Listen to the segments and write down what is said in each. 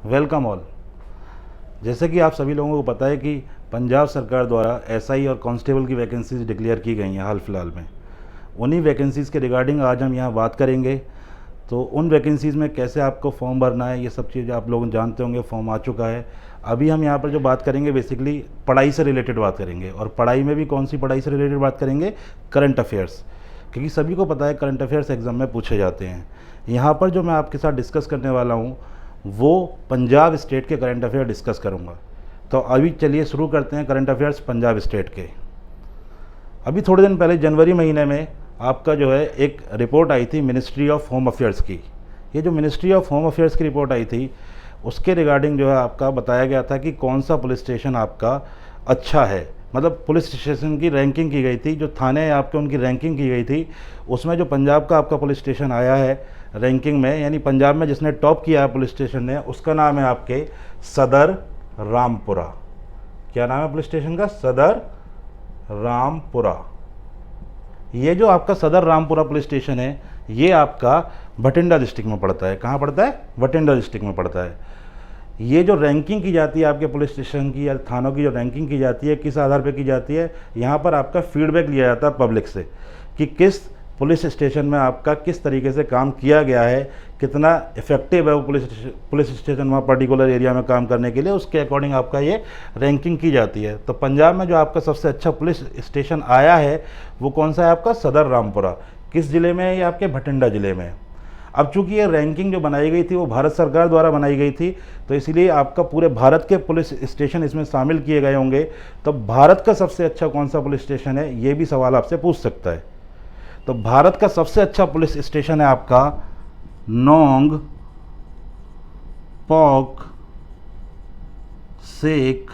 Welcome all. जैसे कि आप सभी लोगों को पता है कि पंजाब सरकार द्वारा एसआई और कांस्टेबल की वैकेंसीज डिक्लेयर की गई हैं हाल फिलहाल में। उन्हीं वैकेंसीज़ के रिगार्डिंग आज हम यहाँ बात करेंगे। तो उन वैकेंसीज़ में कैसे आपको फॉर्म भरना है, ये सब चीज़ आप लोग जानते होंगे। फॉर्म आ चुका है। अभी हम यहाँ पर जो बात करेंगे बेसिकली पढ़ाई से रिलेटेड बात करेंगे, और पढ़ाई में भी कौन सी पढ़ाई से रिलेटेड बात करेंगे? करंट अफेयर्स, क्योंकि सभी को पता है करंट अफेयर्स एग्ज़ाम में पूछे जाते हैं। यहाँ पर जो मैं आपके साथ डिस्कस करने वाला हूँ वो पंजाब स्टेट के करंट अफेयर डिस्कस करूँगा। तो अभी चलिए शुरू करते हैं करंट अफेयर्स पंजाब स्टेट के। अभी थोड़े दिन पहले जनवरी महीने में आपका जो है एक रिपोर्ट आई थी मिनिस्ट्री ऑफ होम अफेयर्स की। ये जो मिनिस्ट्री ऑफ होम अफेयर्स की रिपोर्ट आई थी उसके रिगार्डिंग जो है आपका बताया गया था कि कौन सा पुलिस स्टेशन आपका अच्छा है। मतलब पुलिस स्टेशन की रैंकिंग की गई थी, जो थाने हैं आपके उनकी रैंकिंग की गई थी। उसमें जो पंजाब का आपका पुलिस स्टेशन आया है रैंकिंग में, यानी पंजाब में जिसने टॉप किया है पुलिस स्टेशन ने, उसका नाम है आपके सदर रामपुरा। क्या नाम है पुलिस स्टेशन का? सदर रामपुरा। ये जो आपका सदर रामपुरा पुलिस स्टेशन है ये आपका भटिंडा डिस्ट्रिक्ट में पड़ता है। कहाँ पड़ता है? भटिंडा डिस्ट्रिक्ट में पड़ता है। ये जो रैंकिंग की जाती है आपके पुलिस स्टेशन की या थानों की, जो रैंकिंग की जाती है किस आधार पर की जाती है? यहाँ पर आपका फीडबैक लिया जाता है पब्लिक से कि किस पुलिस स्टेशन में आपका किस तरीके से काम किया गया है, कितना इफेक्टिव है वो पुलिस स्टेशन वहाँ पर्टिकुलर एरिया में काम करने के लिए, उसके अकॉर्डिंग आपका ये रैंकिंग की जाती है। तो पंजाब में जो आपका सबसे अच्छा पुलिस स्टेशन आया है वो कौन सा है? आपका सदर रामपुरा। किस ज़िले में है? ये आपके भटिंडा ज़िले में। अब चूंकि ये रैंकिंग जो बनाई गई थी वो भारत सरकार द्वारा बनाई गई थी, तो इसलिए आपका पूरे भारत के पुलिस स्टेशन इसमें शामिल किए गए होंगे। तो भारत का सबसे अच्छा कौन सा पुलिस स्टेशन है, ये भी सवाल आपसे पूछ सकता है। तो भारत का सबसे अच्छा पुलिस स्टेशन है आपका नोंग पॉक सेक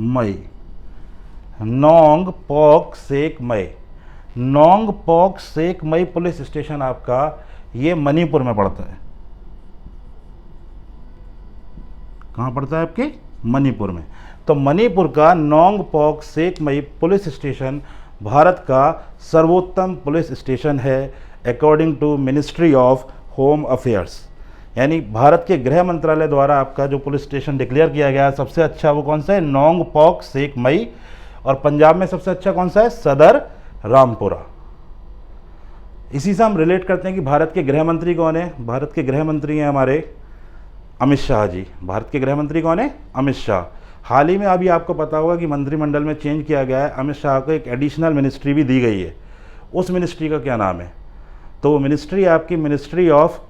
मई। नोंग पॉक सेक मई। नोंग pock Sekmai police station आपका ये मणिपुर में पड़ता है। कहाँ पड़ता है? आपके मणिपुर में। तो मणिपुर का Nongpok Sekmai police station Bharat का सर्वोत्तम पुलिस स्टेशन है according to ministry of home affairs. यानी भारत के गृह मंत्रालय द्वारा आपका जो पुलिस स्टेशन डिक्लेयर किया गया है सबसे अच्छा वो कौन सा है? नोंग पॉक सेक मई। और पंजाब में सबसे अच्छा कौन सा है? सदर रामपुरा। इसी से हम रिलेट करते हैं कि भारत के गृह मंत्री कौन है? भारत के गृह मंत्री हैं हमारे अमित शाह जी। भारत के गृह मंत्री कौन है? अमित शाह। हाल ही में अभी आपको पता होगा कि मंत्रिमंडल में चेंज किया गया है। अमित शाह को एक एडिशनल मिनिस्ट्री भी दी गई है। उस मिनिस्ट्री का क्या नाम है? तो वो मिनिस्ट्री आपकी मिनिस्ट्री ऑफ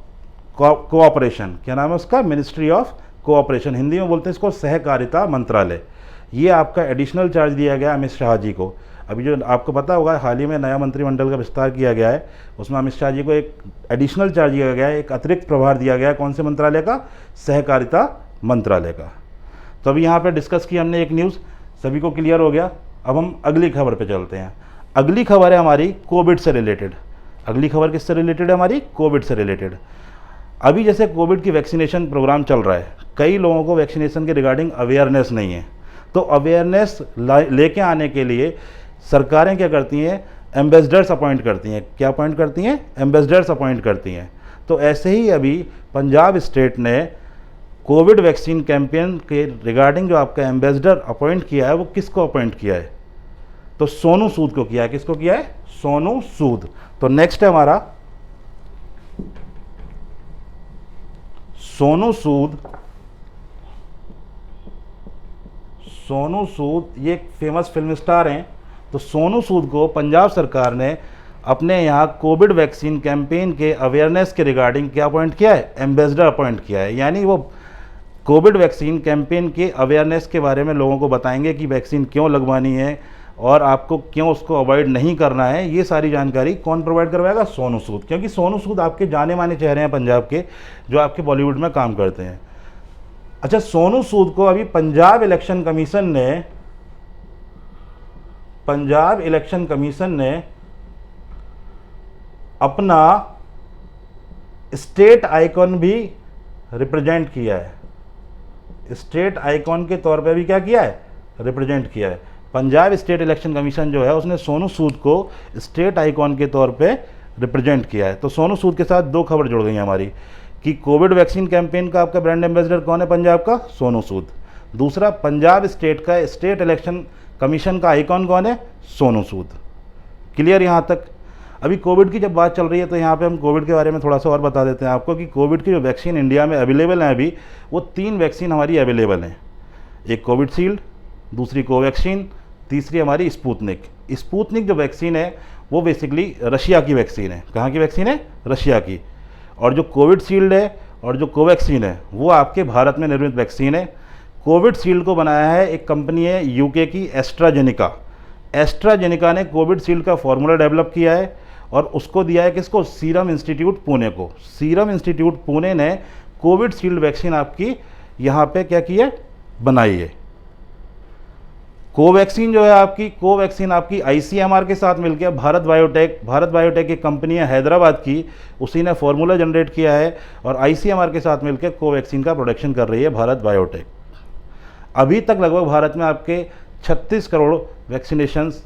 कोऑपरेशन। क्या नाम है उसका? Ministry of cooperation. हिंदी में बोलते हैं इसको सहकारिता मंत्रालय। ये आपका एडिशनल चार्ज दिया गया अमित शाह जी को। अभी जो आपको पता होगा हाल ही में नया मंत्रिमंडल का विस्तार किया गया है, उसमें अमित शाह जी को एक एडिशनल चार्ज दिया गया है, एक अतिरिक्त प्रभार दिया गया है। कौन से मंत्रालय का? सहकारिता मंत्रालय का। तो अभी यहाँ पे डिस्कस की हमने एक न्यूज़, सभी को क्लियर हो गया। अब हम अगली खबर पे चलते हैं। अगली खबर है हमारी कोविड से रिलेटेड। अगली खबर किससे रिलेटेड है? हमारी कोविड से रिलेटेड। अभी जैसे कोविड की वैक्सीनेशन प्रोग्राम चल रहा है, कई लोगों को वैक्सीनेशन के रिगार्डिंग अवेयरनेस नहीं है। तो अवेयरनेस लेके आने के लिए सरकारें क्या करती हैं? एम्बेसडर्स अपॉइंट करती हैं। क्या अपॉइंट करती हैं? एम्बेसडर्स अपॉइंट करती हैं। तो ऐसे ही अभी पंजाब स्टेट ने कोविड वैक्सीन कैंपेन के रिगार्डिंग जो आपका एम्बेसडर अपॉइंट किया है वो किसको अपॉइंट किया है? तो सोनू सूद को किया है। किसको किया है? सोनू सूद। तो नेक्स्ट है हमारा सोनू सूद। सोनू सूद ये एक फेमस फिल्म स्टार हैं। तो सोनू सूद को पंजाब सरकार ने अपने यहाँ कोविड वैक्सीन कैंपेन के अवेयरनेस के रिगार्डिंग क्या अपॉइंट किया है? एम्बेसडर अपॉइंट किया है। यानी वो कोविड वैक्सीन कैंपेन के अवेयरनेस के बारे में लोगों को बताएंगे कि वैक्सीन क्यों लगवानी है और आपको क्यों उसको अवॉइड नहीं करना है। ये सारी जानकारी कौन प्रोवाइड करवाएगा? सोनू सूद। क्योंकि सोनू सूद आपके जाने माने चेहरे हैं पंजाब के, जो आपके बॉलीवुड में काम करते हैं। अच्छा, सोनू सूद को अभी पंजाब इलेक्शन कमीशन ने अपना स्टेट आइकॉन भी रिप्रेजेंट किया है। स्टेट आइकॉन के तौर पे भी क्या किया है? रिप्रेजेंट किया है। पंजाब स्टेट इलेक्शन कमीशन जो है उसने सोनू सूद को स्टेट आइकॉन के तौर पे रिप्रेजेंट किया है। तो सोनू सूद के साथ दो खबर जुड़ गई हमारी कि कोविड वैक्सीन कैंपेन का आपका ब्रांड एम्बेसडर कौन है पंजाब का? सोनू सूद। दूसरा, पंजाब स्टेट का स्टेट इलेक्शन कमीशन का आइकॉन कौन है? सोनू सूद। क्लियर यहाँ तक? अभी कोविड की जब बात चल रही है तो यहाँ पे हम कोविड के बारे में थोड़ा सा और बता देते हैं आपको कि कोविड की जो वैक्सीन इंडिया में अवेलेबल है अभी, वो 3 वैक्सीन हमारी अवेलेबल हैं। एक कोविडशील्ड, दूसरी कोवैक्सीन, तीसरी हमारी स्पुतनिक। स्पुतनिक जो वैक्सीन है वो बेसिकली रशिया की वैक्सीन है। कहाँ की वैक्सीन है? रशिया की। और जो कोविडशील्ड है और जो कोवैक्सीन है वो आपके भारत में निर्मित वैक्सीन है। कोविडशील्ड को बनाया है एक कंपनी है यूके की, एस्ट्राजेनिका। एस्ट्राजेनिका ने कोविडशील्ड का फॉर्मूला डेवलप किया है और उसको दिया है किसको? सीरम इंस्टीट्यूट पुणे को। सीरम इंस्टीट्यूट पुणे ने कोविडशील्ड वैक्सीन आपकी यहाँ पे क्या की है? बनाई है। कोवैक्सीन जो है आपकी, कोवैक्सीन आपकी आईसीएमआर के साथ मिलकर भारत बायोटेक एक कंपनी है हैदराबाद की, उसी ने फॉर्मूला जनरेट किया है और आईसीएमआर के साथ मिलकर कोवैक्सीन का प्रोडक्शन कर रही है भारत बायोटेक। अभी तक लगभग भारत में आपके 36 करोड़ वैक्सीनेशंस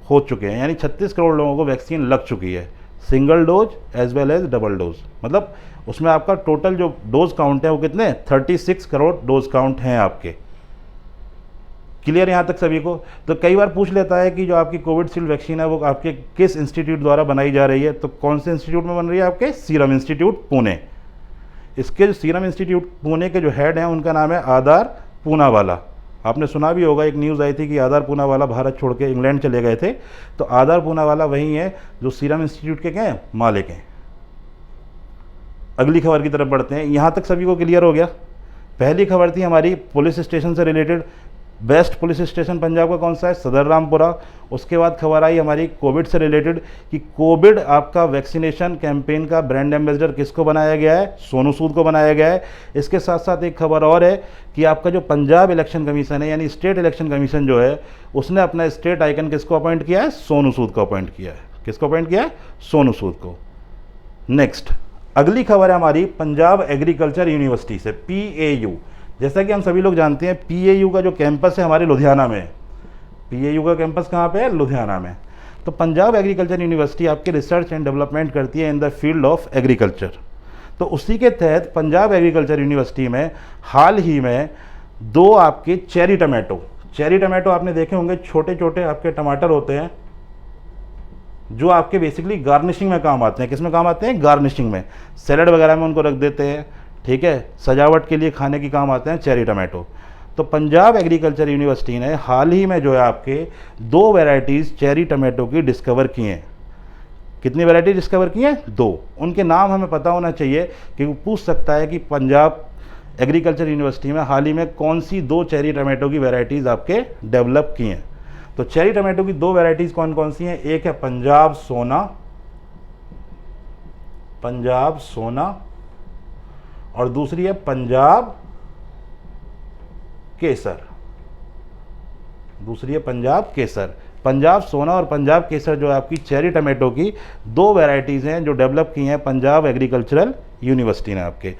हो चुके हैं, यानी 36 करोड़ लोगों को वैक्सीन लग चुकी है, single dose as well as double dose. मतलब उसमें आपका टोटल जो डोज काउंट है वो कितने? 36 करोड़ डोज काउंट हैं आपके। क्लियर यहाँ तक सभी को? तो कई बार पूछ लेता है कि जो आपकी कोविडशील्ड वैक्सीन है वो आपके किस इंस्टीट्यूट द्वारा बनाई जा रही है, तो कौन से इंस्टीट्यूट में बन रही है? आपके सीरम इंस्टीट्यूट पुणे। इसके जो सीरम इंस्टीट्यूट पुणे के जो हेड हैं उनका नाम है आदार पूनावाला। आपने सुना भी होगा, एक न्यूज़ आई थी कि आदार पूनावाला भारत छोड़ के इंग्लैंड चले गए थे, तो आदार पूनावाला वही है जो सीरम इंस्टीट्यूट के क्या हैं? मालिक हैं। अगली खबर की तरफ बढ़ते हैं। यहाँ तक सभी को क्लियर हो गया? पहली खबर थी हमारी पुलिस स्टेशन से related. Best police station Punjab का कौन सा है? सदर रामपुरा। उसके बाद खबर आई हमारी कोविड से रिलेटेड कि कोविड आपका वैक्सीनेशन कैंपेन का ब्रांड एम्बेसडर किसको बनाया गया है? सोनू सूद को बनाया गया है। इसके साथ साथ एक खबर और है कि आपका जो पंजाब इलेक्शन कमीशन है, यानी स्टेट इलेक्शन कमीशन जो है, उसने अपना स्टेट आइकन किसको अपॉइंट किया है? सोनू सूद को अपॉइंट किया है। किसको अपॉइंट किया है? सोनू सूद को। नेक्स्ट अगली खबर है हमारी पंजाब एग्रीकल्चर यूनिवर्सिटी से, PAU। जैसा कि हम सभी लोग जानते हैं PAU का जो कैंपस है हमारे लुधियाना में। PAU का कैंपस कहाँ पे है? लुधियाना में। तो पंजाब एग्रीकल्चर यूनिवर्सिटी आपके रिसर्च एंड डेवलपमेंट करती है in the field of agriculture. तो उसी के तहत पंजाब एग्रीकल्चर यूनिवर्सिटी में हाल ही में 2 आपके चेरी टमाटो आपने देखे होंगे, छोटे छोटे आपके टमाटर होते हैं जो आपके बेसिकली गार्निशिंग में काम आते हैं। किस में काम आते हैं? गार्निशिंग में। सैलड वगैरह में उनको रख देते हैं, ठीक है, सजावट के लिए खाने की काम आते हैं चेरी टमाटो। तो पंजाब एग्रीकल्चर यूनिवर्सिटी ने हाल ही में जो है आपके 2 वैरायटीज़ चेरी टमाटो की डिस्कवर की हैं। कितनी वैरायटी डिस्कवर की हैं? 2। उनके नाम हमें पता होना चाहिए कि वो पूछ सकता है कि पंजाब एग्रीकल्चर यूनिवर्सिटी में हाल ही में कौन सी 2 चेरी टमाटो की वैरायटीज़ आपके डेवलप की हैं। तो चेरी टमाटो की 2 वैरायटीज़ कौन कौन सी हैं? एक है पंजाब सोना और दूसरी है पंजाब केसर। पंजाब सोना और पंजाब केसर जो है आपकी चेरी टमाटो की 2 वैरायटीज़ हैं जो डेवलप की हैं पंजाब एग्रीकल्चरल यूनिवर्सिटी ने आपके।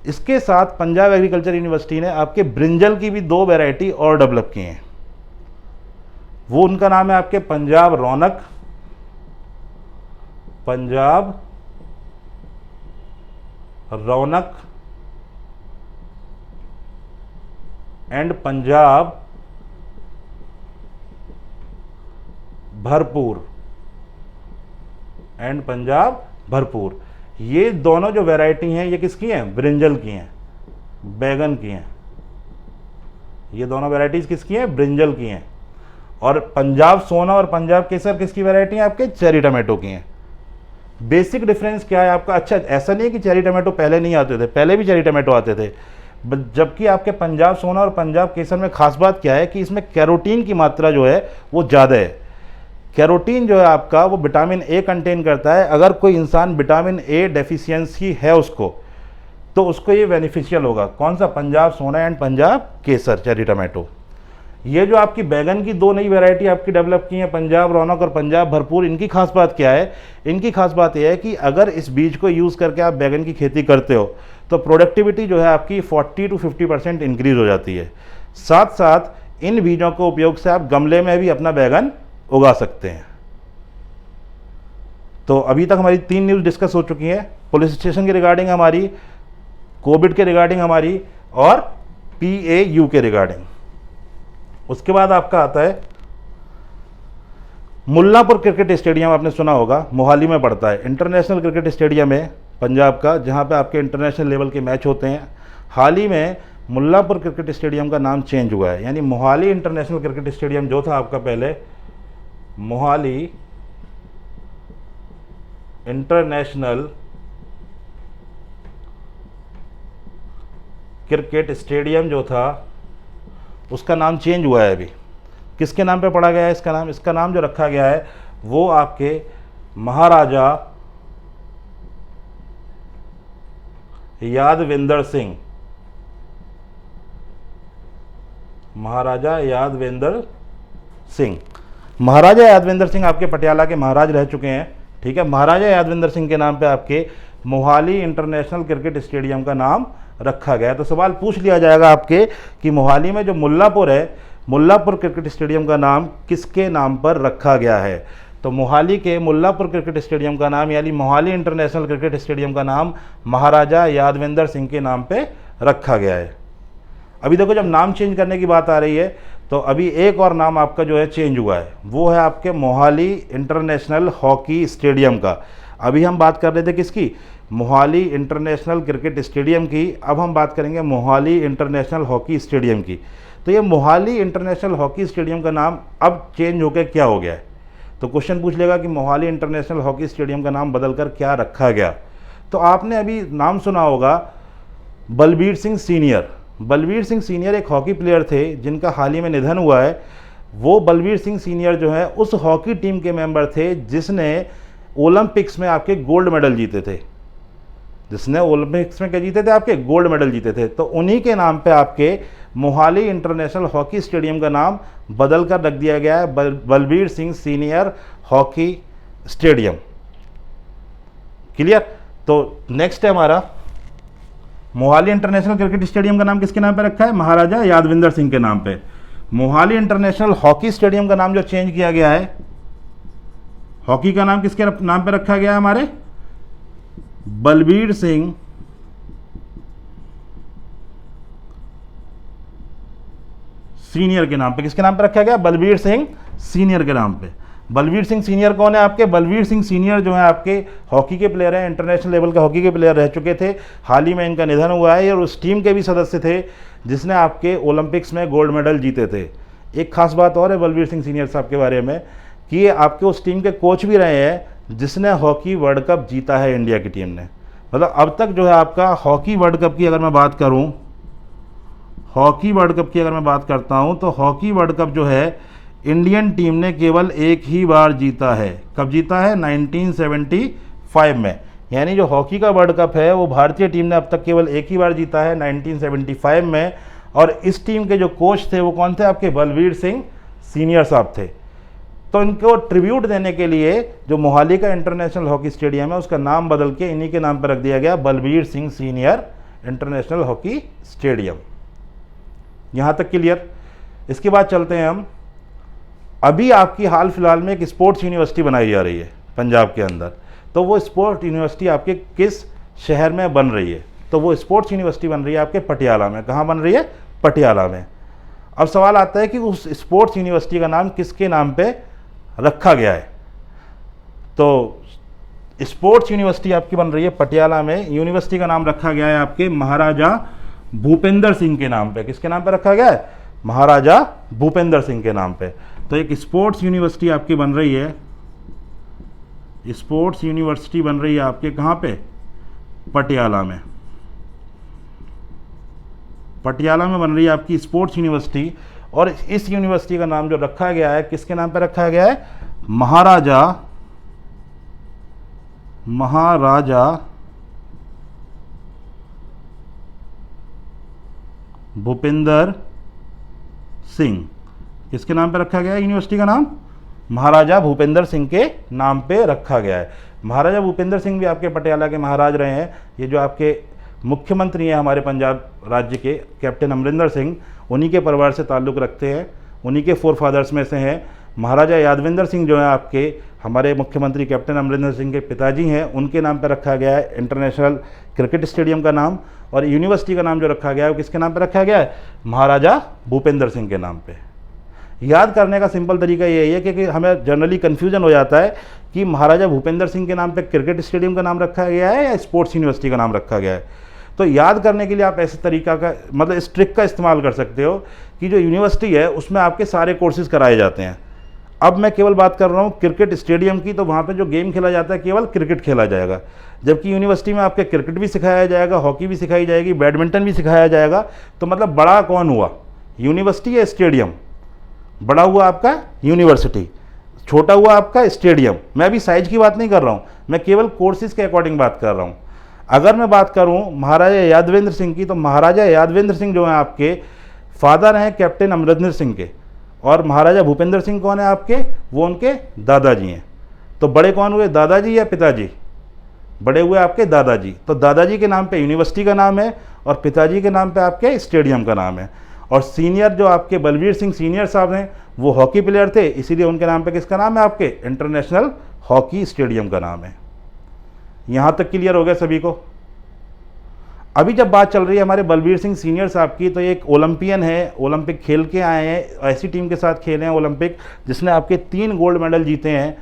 इसके साथ पंजाब एग्रीकल्चर यूनिवर्सिटी ने आपके ब्रिंजल की भी 2 वैरायटी और डेवलप की हैं। वो उनका नाम है आपके पंजाब रौनक एंड पंजाब भरपूर। ये दोनों जो वैरायटी हैं ये किसकी हैं? ब्रिंजल की हैं, बैगन की हैं। ये दोनों वैरायटीज किसकी हैं? ब्रिंजल की हैं। और पंजाब सोना और पंजाब केसर किसकी वैरायटी हैं? आपके चेरी टमाटो की हैं। बेसिक डिफरेंस क्या है आपका? अच्छा, ऐसा नहीं है कि चेरी टमाटो पहले नहीं आते थे, पहले भी चेरी टमाटो आते थे, जबकि आपके पंजाब सोना और पंजाब केसर में खास बात क्या है कि इसमें कैरोटीन की मात्रा जो है वो ज़्यादा है। कैरोटीन जो है आपका वो विटामिन ए कंटेन करता है। अगर कोई इंसान विटामिन ए डेफिशिएंसी है उसको, तो उसको ये बेनिफिशियल होगा। कौन सा? पंजाब सोना and Punjab Kesar cherry tomato. ये जो आपकी बैगन की 2 नई वैरायटी आपकी डेवलप की हैं, पंजाब रौनक और पंजाब भरपूर, इनकी खास बात क्या है? इनकी खास बात यह है कि अगर इस बीज को यूज़ करके आप बैगन की खेती करते हो तो प्रोडक्टिविटी जो है आपकी 40 to 50% इंक्रीज हो जाती है। साथ साथ इन बीजों के उपयोग से आप गमले में भी अपना बैगन उगा सकते हैं। तो अभी तक हमारी 3 न्यूज़ डिस्कस हो चुकी हैं, पुलिस स्टेशन के रिगार्डिंग हमारी, कोविड के रिगार्डिंग हमारी, और PAU के रिगार्डिंग। उसके बाद आपका आता है मुल्लापुर क्रिकेट स्टेडियम, आपने सुना होगा, मोहाली में पड़ता है। इंटरनेशनल क्रिकेट स्टेडियम है पंजाब का, जहां पे आपके इंटरनेशनल लेवल के मैच होते हैं। हाल ही में मुल्लापुर क्रिकेट स्टेडियम का नाम चेंज हुआ है, यानी मोहाली इंटरनेशनल क्रिकेट स्टेडियम जो था आपका पहले मोहाली इंटरनेशनल क्रिकेट स्टेडियम जो था उसका नाम चेंज हुआ है। अभी किसके नाम पे पड़ा गया है इसका नाम? इसका नाम जो रखा गया है वो आपके महाराजा यादविंदर सिंह, महाराजा यादविंदर सिंह। महाराजा यादविंदर सिंह आपके पटियाला के महाराज रह चुके हैं, ठीक है। महाराजा यादविंदर सिंह के नाम पे आपके मोहाली इंटरनेशनल क्रिकेट स्टेडियम का नाम रखा गया है। तो सवाल पूछ लिया जाएगा आपके कि मोहाली में जो मुल्लापुर है, मुल्लापुर क्रिकेट स्टेडियम का नाम किसके नाम पर रखा गया है? तो मोहाली के मुल्लापुर क्रिकेट स्टेडियम का नाम, यानी मोहाली इंटरनेशनल क्रिकेट स्टेडियम का नाम महाराजा यादविंदर सिंह के नाम पे रखा गया है। अभी देखो, जब नाम चेंज करने की बात आ रही है तो अभी एक और नाम आपका जो है चेंज हुआ है, वो है आपके मोहाली इंटरनेशनल हॉकी स्टेडियम का। अभी हम बात कर रहे थे किसकी? मोहाली इंटरनेशनल क्रिकेट स्टेडियम की। अब हम बात करेंगे मोहाली इंटरनेशनल हॉकी स्टेडियम की। तो ये मोहाली इंटरनेशनल हॉकी स्टेडियम का नाम अब चेंज होकर क्या हो गया है? तो क्वेश्चन पूछ लेगा कि मोहाली इंटरनेशनल हॉकी स्टेडियम का नाम बदलकर क्या रखा गया। तो आपने अभी नाम सुना होगा बलबीर सिंह सीनियर। बलबीर सिंह सीनियर एक हॉकी प्लेयर थे जिनका हाल ही में निधन हुआ है। वो बलबीर सिंह सीनियर जो है उस हॉकी टीम के मेंबर थे जिसने ओलंपिक्स में आपके गोल्ड मेडल जीते थे, जिसने ओलंपिक्स में क्या जीते थे? आपके गोल्ड मेडल जीते थे। तो उन्हीं के नाम पे आपके मोहाली इंटरनेशनल हॉकी स्टेडियम का नाम बदल कर रख दिया गया है Balbir Singh senior hockey stadium. Clear? तो नेक्स्ट है हमारा मोहाली इंटरनेशनल क्रिकेट स्टेडियम का नाम किसके नाम पे रखा है? महाराजा यादविंदर सिंह के नाम पे। मोहाली इंटरनेशनल हॉकी स्टेडियम का नाम जो चेंज किया गया है, हॉकी का नाम किसके नाम पे रखा गया है? हमारे बलबीर सिंह सीनियर के नाम पे। किसके नाम पे रखा गया? बलबीर सिंह सीनियर के नाम पे। बलबीर सिंह सीनियर कौन है आपके? बलबीर सिंह सीनियर जो है आपके हॉकी के प्लेयर हैं, इंटरनेशनल लेवल के हॉकी के प्लेयर रह चुके थे। हाल ही में इनका निधन हुआ है और उस टीम के भी सदस्य थे जिसने आपके ओलंपिक्स में गोल्ड मेडल जीते थे। एक खास बात और है बलबीर सिंह सीनियर साहब के बारे में कि ये आपके उस टीम के कोच भी रहे हैं जिसने हॉकी वर्ल्ड कप जीता है इंडिया की टीम ने। मतलब अब तक जो है आपका हॉकी वर्ल्ड कप की अगर मैं बात करूं, हॉकी वर्ल्ड कप की अगर मैं बात करता हूं तो हॉकी वर्ल्ड कप जो है इंडियन टीम ने केवल एक ही बार जीता है। कब जीता है? 1975 में। यानी जो हॉकी का वर्ल्ड कप है वो भारतीय टीम ने अब तक केवल एक ही बार जीता है, 1975 में। और इस टीम के जो कोच थे वो कौन थे? आपके बलबीर सिंह सीनियर साहब थे। तो इनको ट्रिब्यूट देने के लिए जो मोहाली का इंटरनेशनल हॉकी स्टेडियम है उसका नाम बदल के इन्हीं के नाम पर रख दिया गया, Balbir Singh senior international hockey stadium. यहाँ तक क्लियर? इसके बाद चलते हैं हम, अभी आपकी हाल फिलहाल में एक स्पोर्ट्स यूनिवर्सिटी बनाई जा रही है पंजाब के अंदर। तो वो स्पोर्ट्स यूनिवर्सिटी आपके किस शहर में बन रही है? तो वो स्पोर्ट्स यूनिवर्सिटी बन रही है आपके पटियाला में। कहाँ बन रही है? पटियाला में। अब सवाल आता है कि उस स्पोर्ट्स यूनिवर्सिटी का नाम किसके नाम पे रखा गया है? तो स्पोर्ट्स यूनिवर्सिटी आपकी बन रही है पटियाला में। यूनिवर्सिटी का नाम रखा गया है आपके महाराजा भूपेंद्र सिंह के नाम पे। किसके नाम पे रखा गया है? महाराजा भूपेंद्र सिंह के नाम पे। तो एक स्पोर्ट्स यूनिवर्सिटी आपकी बन रही है, स्पोर्ट्स यूनिवर्सिटी बन रही है आपके कहाँ पे? पटियाला में। पटियाला में बन रही है आपकी स्पोर्ट्स यूनिवर्सिटी। और इस यूनिवर्सिटी का नाम जो रखा गया है किसके नाम पे रखा गया है? महाराजा भूपेंद्र सिंह। किसके नाम पे रखा गया है यूनिवर्सिटी का नाम? महाराजा भूपेंद्र सिंह के नाम पे रखा गया है। महाराजा भूपेंद्र सिंह भी आपके पटियाला के महाराज रहे हैं। ये जो आपके मुख्यमंत्री हैं हमारे पंजाब राज्य के, कैप्टन अमरिंदर सिंह, उन्हीं के परिवार से ताल्लुक़ रखते हैं, उन्हीं के फोर फादर्स में से हैं। महाराजा यादविंदर सिंह जो है आपके हमारे मुख्यमंत्री कैप्टन अमरिंदर सिंह के पिताजी हैं, उनके नाम पर रखा गया है इंटरनेशनल क्रिकेट स्टेडियम का नाम। और यूनिवर्सिटी का नाम जो रखा गया है वो किसके नाम पर रखा गया है? महाराजा भूपेंद्र सिंह के नाम पे। याद करने का सिंपल तरीका यही है कि हमें जनरली कन्फ्यूजन हो जाता है कि महाराजा भूपेंद्र सिंह के नाम पे क्रिकेट स्टेडियम का नाम रखा गया है या स्पोर्ट्स यूनिवर्सिटी का नाम रखा गया है। तो याद करने के लिए आप ऐसे तरीका का मतलब इस ट्रिक का इस्तेमाल कर सकते हो कि जो यूनिवर्सिटी है उसमें आपके सारे कोर्सेज कराए जाते हैं। अब मैं केवल बात कर रहा हूँ क्रिकेट स्टेडियम की, तो वहाँ पे जो गेम खेला जाता है केवल क्रिकेट खेला जाएगा, जबकि यूनिवर्सिटी में आपके क्रिकेट भी सिखाया जाएगा, हॉकी भी सिखाई जाएगी, बैडमिंटन भी सिखाया जाएगा। तो मतलब बड़ा कौन हुआ, यूनिवर्सिटी या स्टेडियम? बड़ा हुआ आपका यूनिवर्सिटी, छोटा हुआ आपका स्टेडियम। मैं अभी साइज की बात नहीं कर रहा हूँ, मैं केवल कोर्सेज के अकॉर्डिंग बात कर रहा हूँ। अगर मैं बात करूँ महाराजा यादवेंद्र सिंह की, तो महाराजा यादवेंद्र सिंह जो हैं आपके फादर हैं कैप्टन अमरिंदर सिंह के, और महाराजा भूपेंद्र सिंह कौन है आपके? वो उनके दादाजी हैं। तो बड़े कौन हुए, दादाजी या पिताजी? बड़े हुए आपके दादाजी। तो दादाजी के नाम पे यूनिवर्सिटी का नाम है और पिताजी के नाम पे आपके स्टेडियम का नाम है। और सीनियर जो आपके बलबीर सिंह सीनियर साहब हैं वो हॉकी प्लेयर थे, इसीलिए उनके नाम पे किसका नाम है आपके? इंटरनेशनल हॉकी स्टेडियम का नाम है। यहाँ तक क्लियर हो गया सभी को? अभी जब बात चल रही है हमारे बलबीर सिंह सीनियर साहब की, तो एक ओलंपियन है, ओलंपिक खेल के आए हैं, ऐसी टीम के साथ खेले हैं ओलंपिक जिसने आपके 3 गोल्ड मेडल जीते हैं।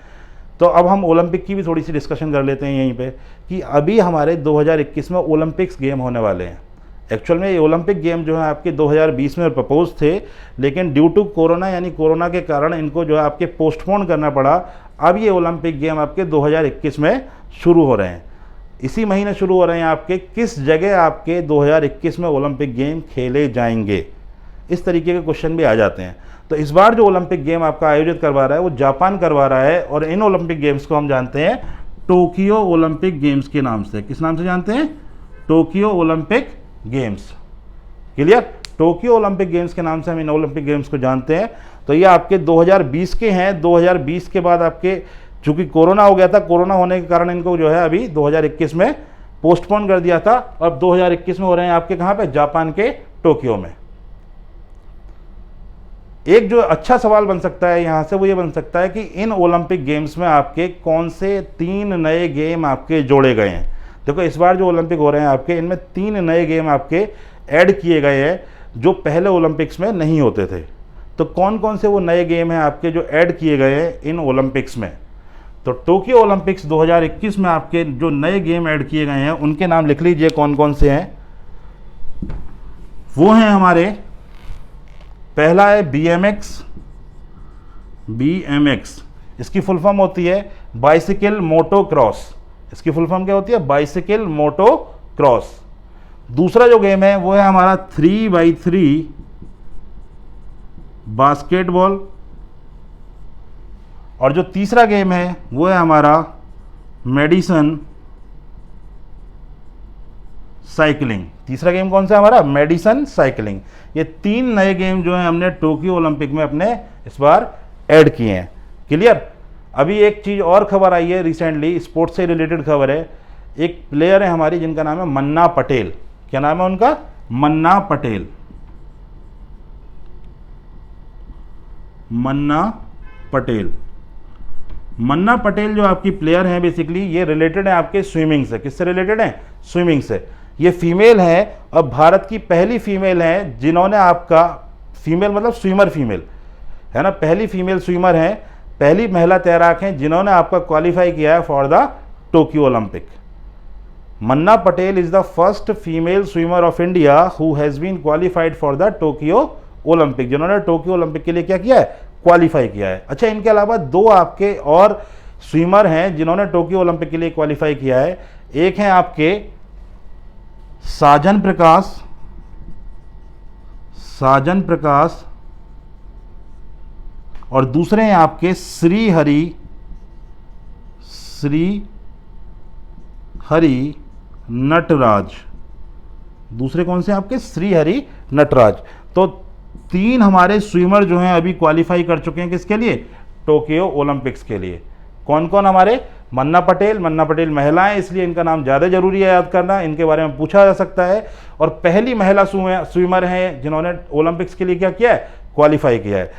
तो अब हम ओलंपिक की भी थोड़ी सी डिस्कशन कर लेते हैं यहीं पे कि अभी हमारे 2021 में ओलंपिक्स गेम होने वाले हैं। एक्चुअल में ये ओलंपिक गेम जो है आपके 2020 में प्रपोज थे, लेकिन ड्यू टू कोरोना यानी कोरोना के कारण इनको जो है आपके पोस्टपोन करना पड़ा। अब ये ओलंपिक गेम आपके 2021 में शुरू हो रहे हैं, इसी महीने शुरू हो रहे हैं। आपके किस जगह आपके 2021 में ओलंपिक गेम खेले जाएंगे, इस तरीके के क्वेश्चन भी आ जाते हैं। तो इस बार जो ओलंपिक गेम आपका आयोजित करवा रहा है वो जापान करवा रहा है, और इन ओलंपिक गेम्स को हम जानते हैं टोक्यो ओलंपिक गेम्स के नाम से। किस नाम से जानते हैं? Tokyo Olympic games. Clear? Tokyo Olympic games के नाम से हम इन ओलंपिक गेम्स को जानते हैं। तो ये आपके 2020 के हैं। 2020 के बाद आपके चूंकि कोरोना हो गया था, कोरोना होने के कारण इनको जो है अभी 2021 में पोस्टपोन कर दिया था। अब 2021 में हो रहे हैं आपके कहाँ पे? जापान के टोक्यो में। एक जो अच्छा सवाल बन सकता है यहाँ से वो ये बन सकता है कि इन ओलंपिक गेम्स में आपके कौन से 3 नए गेम आपके जोड़े गए हैं। देखो इस बार जो ओलंपिक हो रहे हैं आपके, इनमें 3 नए गेम आपके ऐड किए गए हैं जो पहले ओलंपिक्स में नहीं होते थे। तो कौन कौन से वो नए गेम हैं आपके जो ऐड किए गए हैं इन ओलंपिक्स में? तो टोक्यो ओलंपिक्स 2021 में आपके जो नए गेम ऐड किए गए हैं उनके नाम लिख लीजिए कौन कौन से हैं। वो हैं हमारे, पहला है BMX। इसकी फुल फॉर्म होती है बाइसिकल मोटो क्रॉस। इसकी फुल फॉर्म क्या होती है? बाइसिकल मोटो क्रॉस। दूसरा जो गेम है वो है हमारा 3x3 बास्केटबॉल। और जो तीसरा गेम है वो है हमारा मेडिसन साइकिलिंग। तीसरा गेम कौन सा है हमारा? Madison cycling. ये 3 नए गेम जो हैं हमने टोक्यो ओलंपिक में अपने इस बार ऐड किए हैं। क्लियर? अभी एक चीज़ और खबर आई है रिसेंटली, स्पोर्ट्स से रिलेटेड खबर है। एक प्लेयर है हमारी जिनका नाम है मन्ना पटेल। क्या नाम है उनका? मन्ना पटेल। मन्ना पटेल। मन्ना पटेल जो आपकी प्लेयर हैं बेसिकली ये रिलेटेड है आपके स्विमिंग से। किससे रिलेटेड है? स्विमिंग से। ये फीमेल है और भारत की पहली फीमेल है जिन्होंने आपका, फीमेल मतलब स्विमर फीमेल है ना, पहली फीमेल स्विमर हैं, पहली महिला तैराक हैं जिन्होंने आपका क्वालिफाई किया है for the Tokyo Olympic. Manna Patel is the first female swimmer of India who has been qualified for the Tokyo Olympic, जिन्होंने टोक्यो ओलंपिक के लिए क्या किया है? क्वालिफाई किया है। अच्छा, इनके अलावा 2 आपके और स्विमर हैं जिन्होंने टोक्यो ओलंपिक के लिए क्वालिफाई किया है। एक हैं आपके साजन प्रकाश और दूसरे हैं आपके श्रीहरि नटराज। दूसरे कौन से आपके? श्रीहरि नटराज। तो 3 हमारे स्विमर जो हैं अभी क्वालिफाई कर चुके हैं किसके लिए? टोक्यो ओलंपिक्स के लिए। कौन कौन हमारे? मन्ना पटेल महिला है इसलिए इनका नाम ज़्यादा जरूरी है याद करना, इनके बारे में पूछा जा सकता है। और पहली महिला स्विमर हैं जिन्होंने ओलंपिक्स के लिए क्या किया है? क्वालिफाई किया है।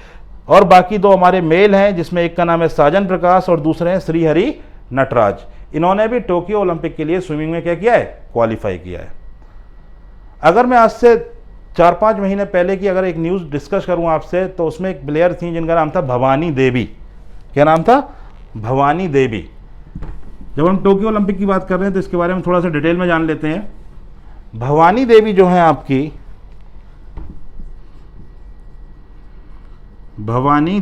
और बाकी दो हमारे मेल हैं, जिसमें एक का नाम है साजन प्रकाश और दूसरे हैं श्रीहरि नटराज। इन्होंने भी टोक्यो ओलंपिक के लिए स्विमिंग में क्या किया है, क्वालिफाई किया है। अगर मैं आज से 4-5 महीने पहले की अगर एक न्यूज़ डिस्कस करूं आपसे, तो उसमें एक प्लेयर थी जिनका नाम था भवानी देवी। क्या नाम था, भवानी देवी। जब हम टोक्यो ओलंपिक की बात कर रहे हैं तो इसके बारे में थोड़ा सा डिटेल में जान लेते हैं। भवानी देवी जो है आपकी, भवानी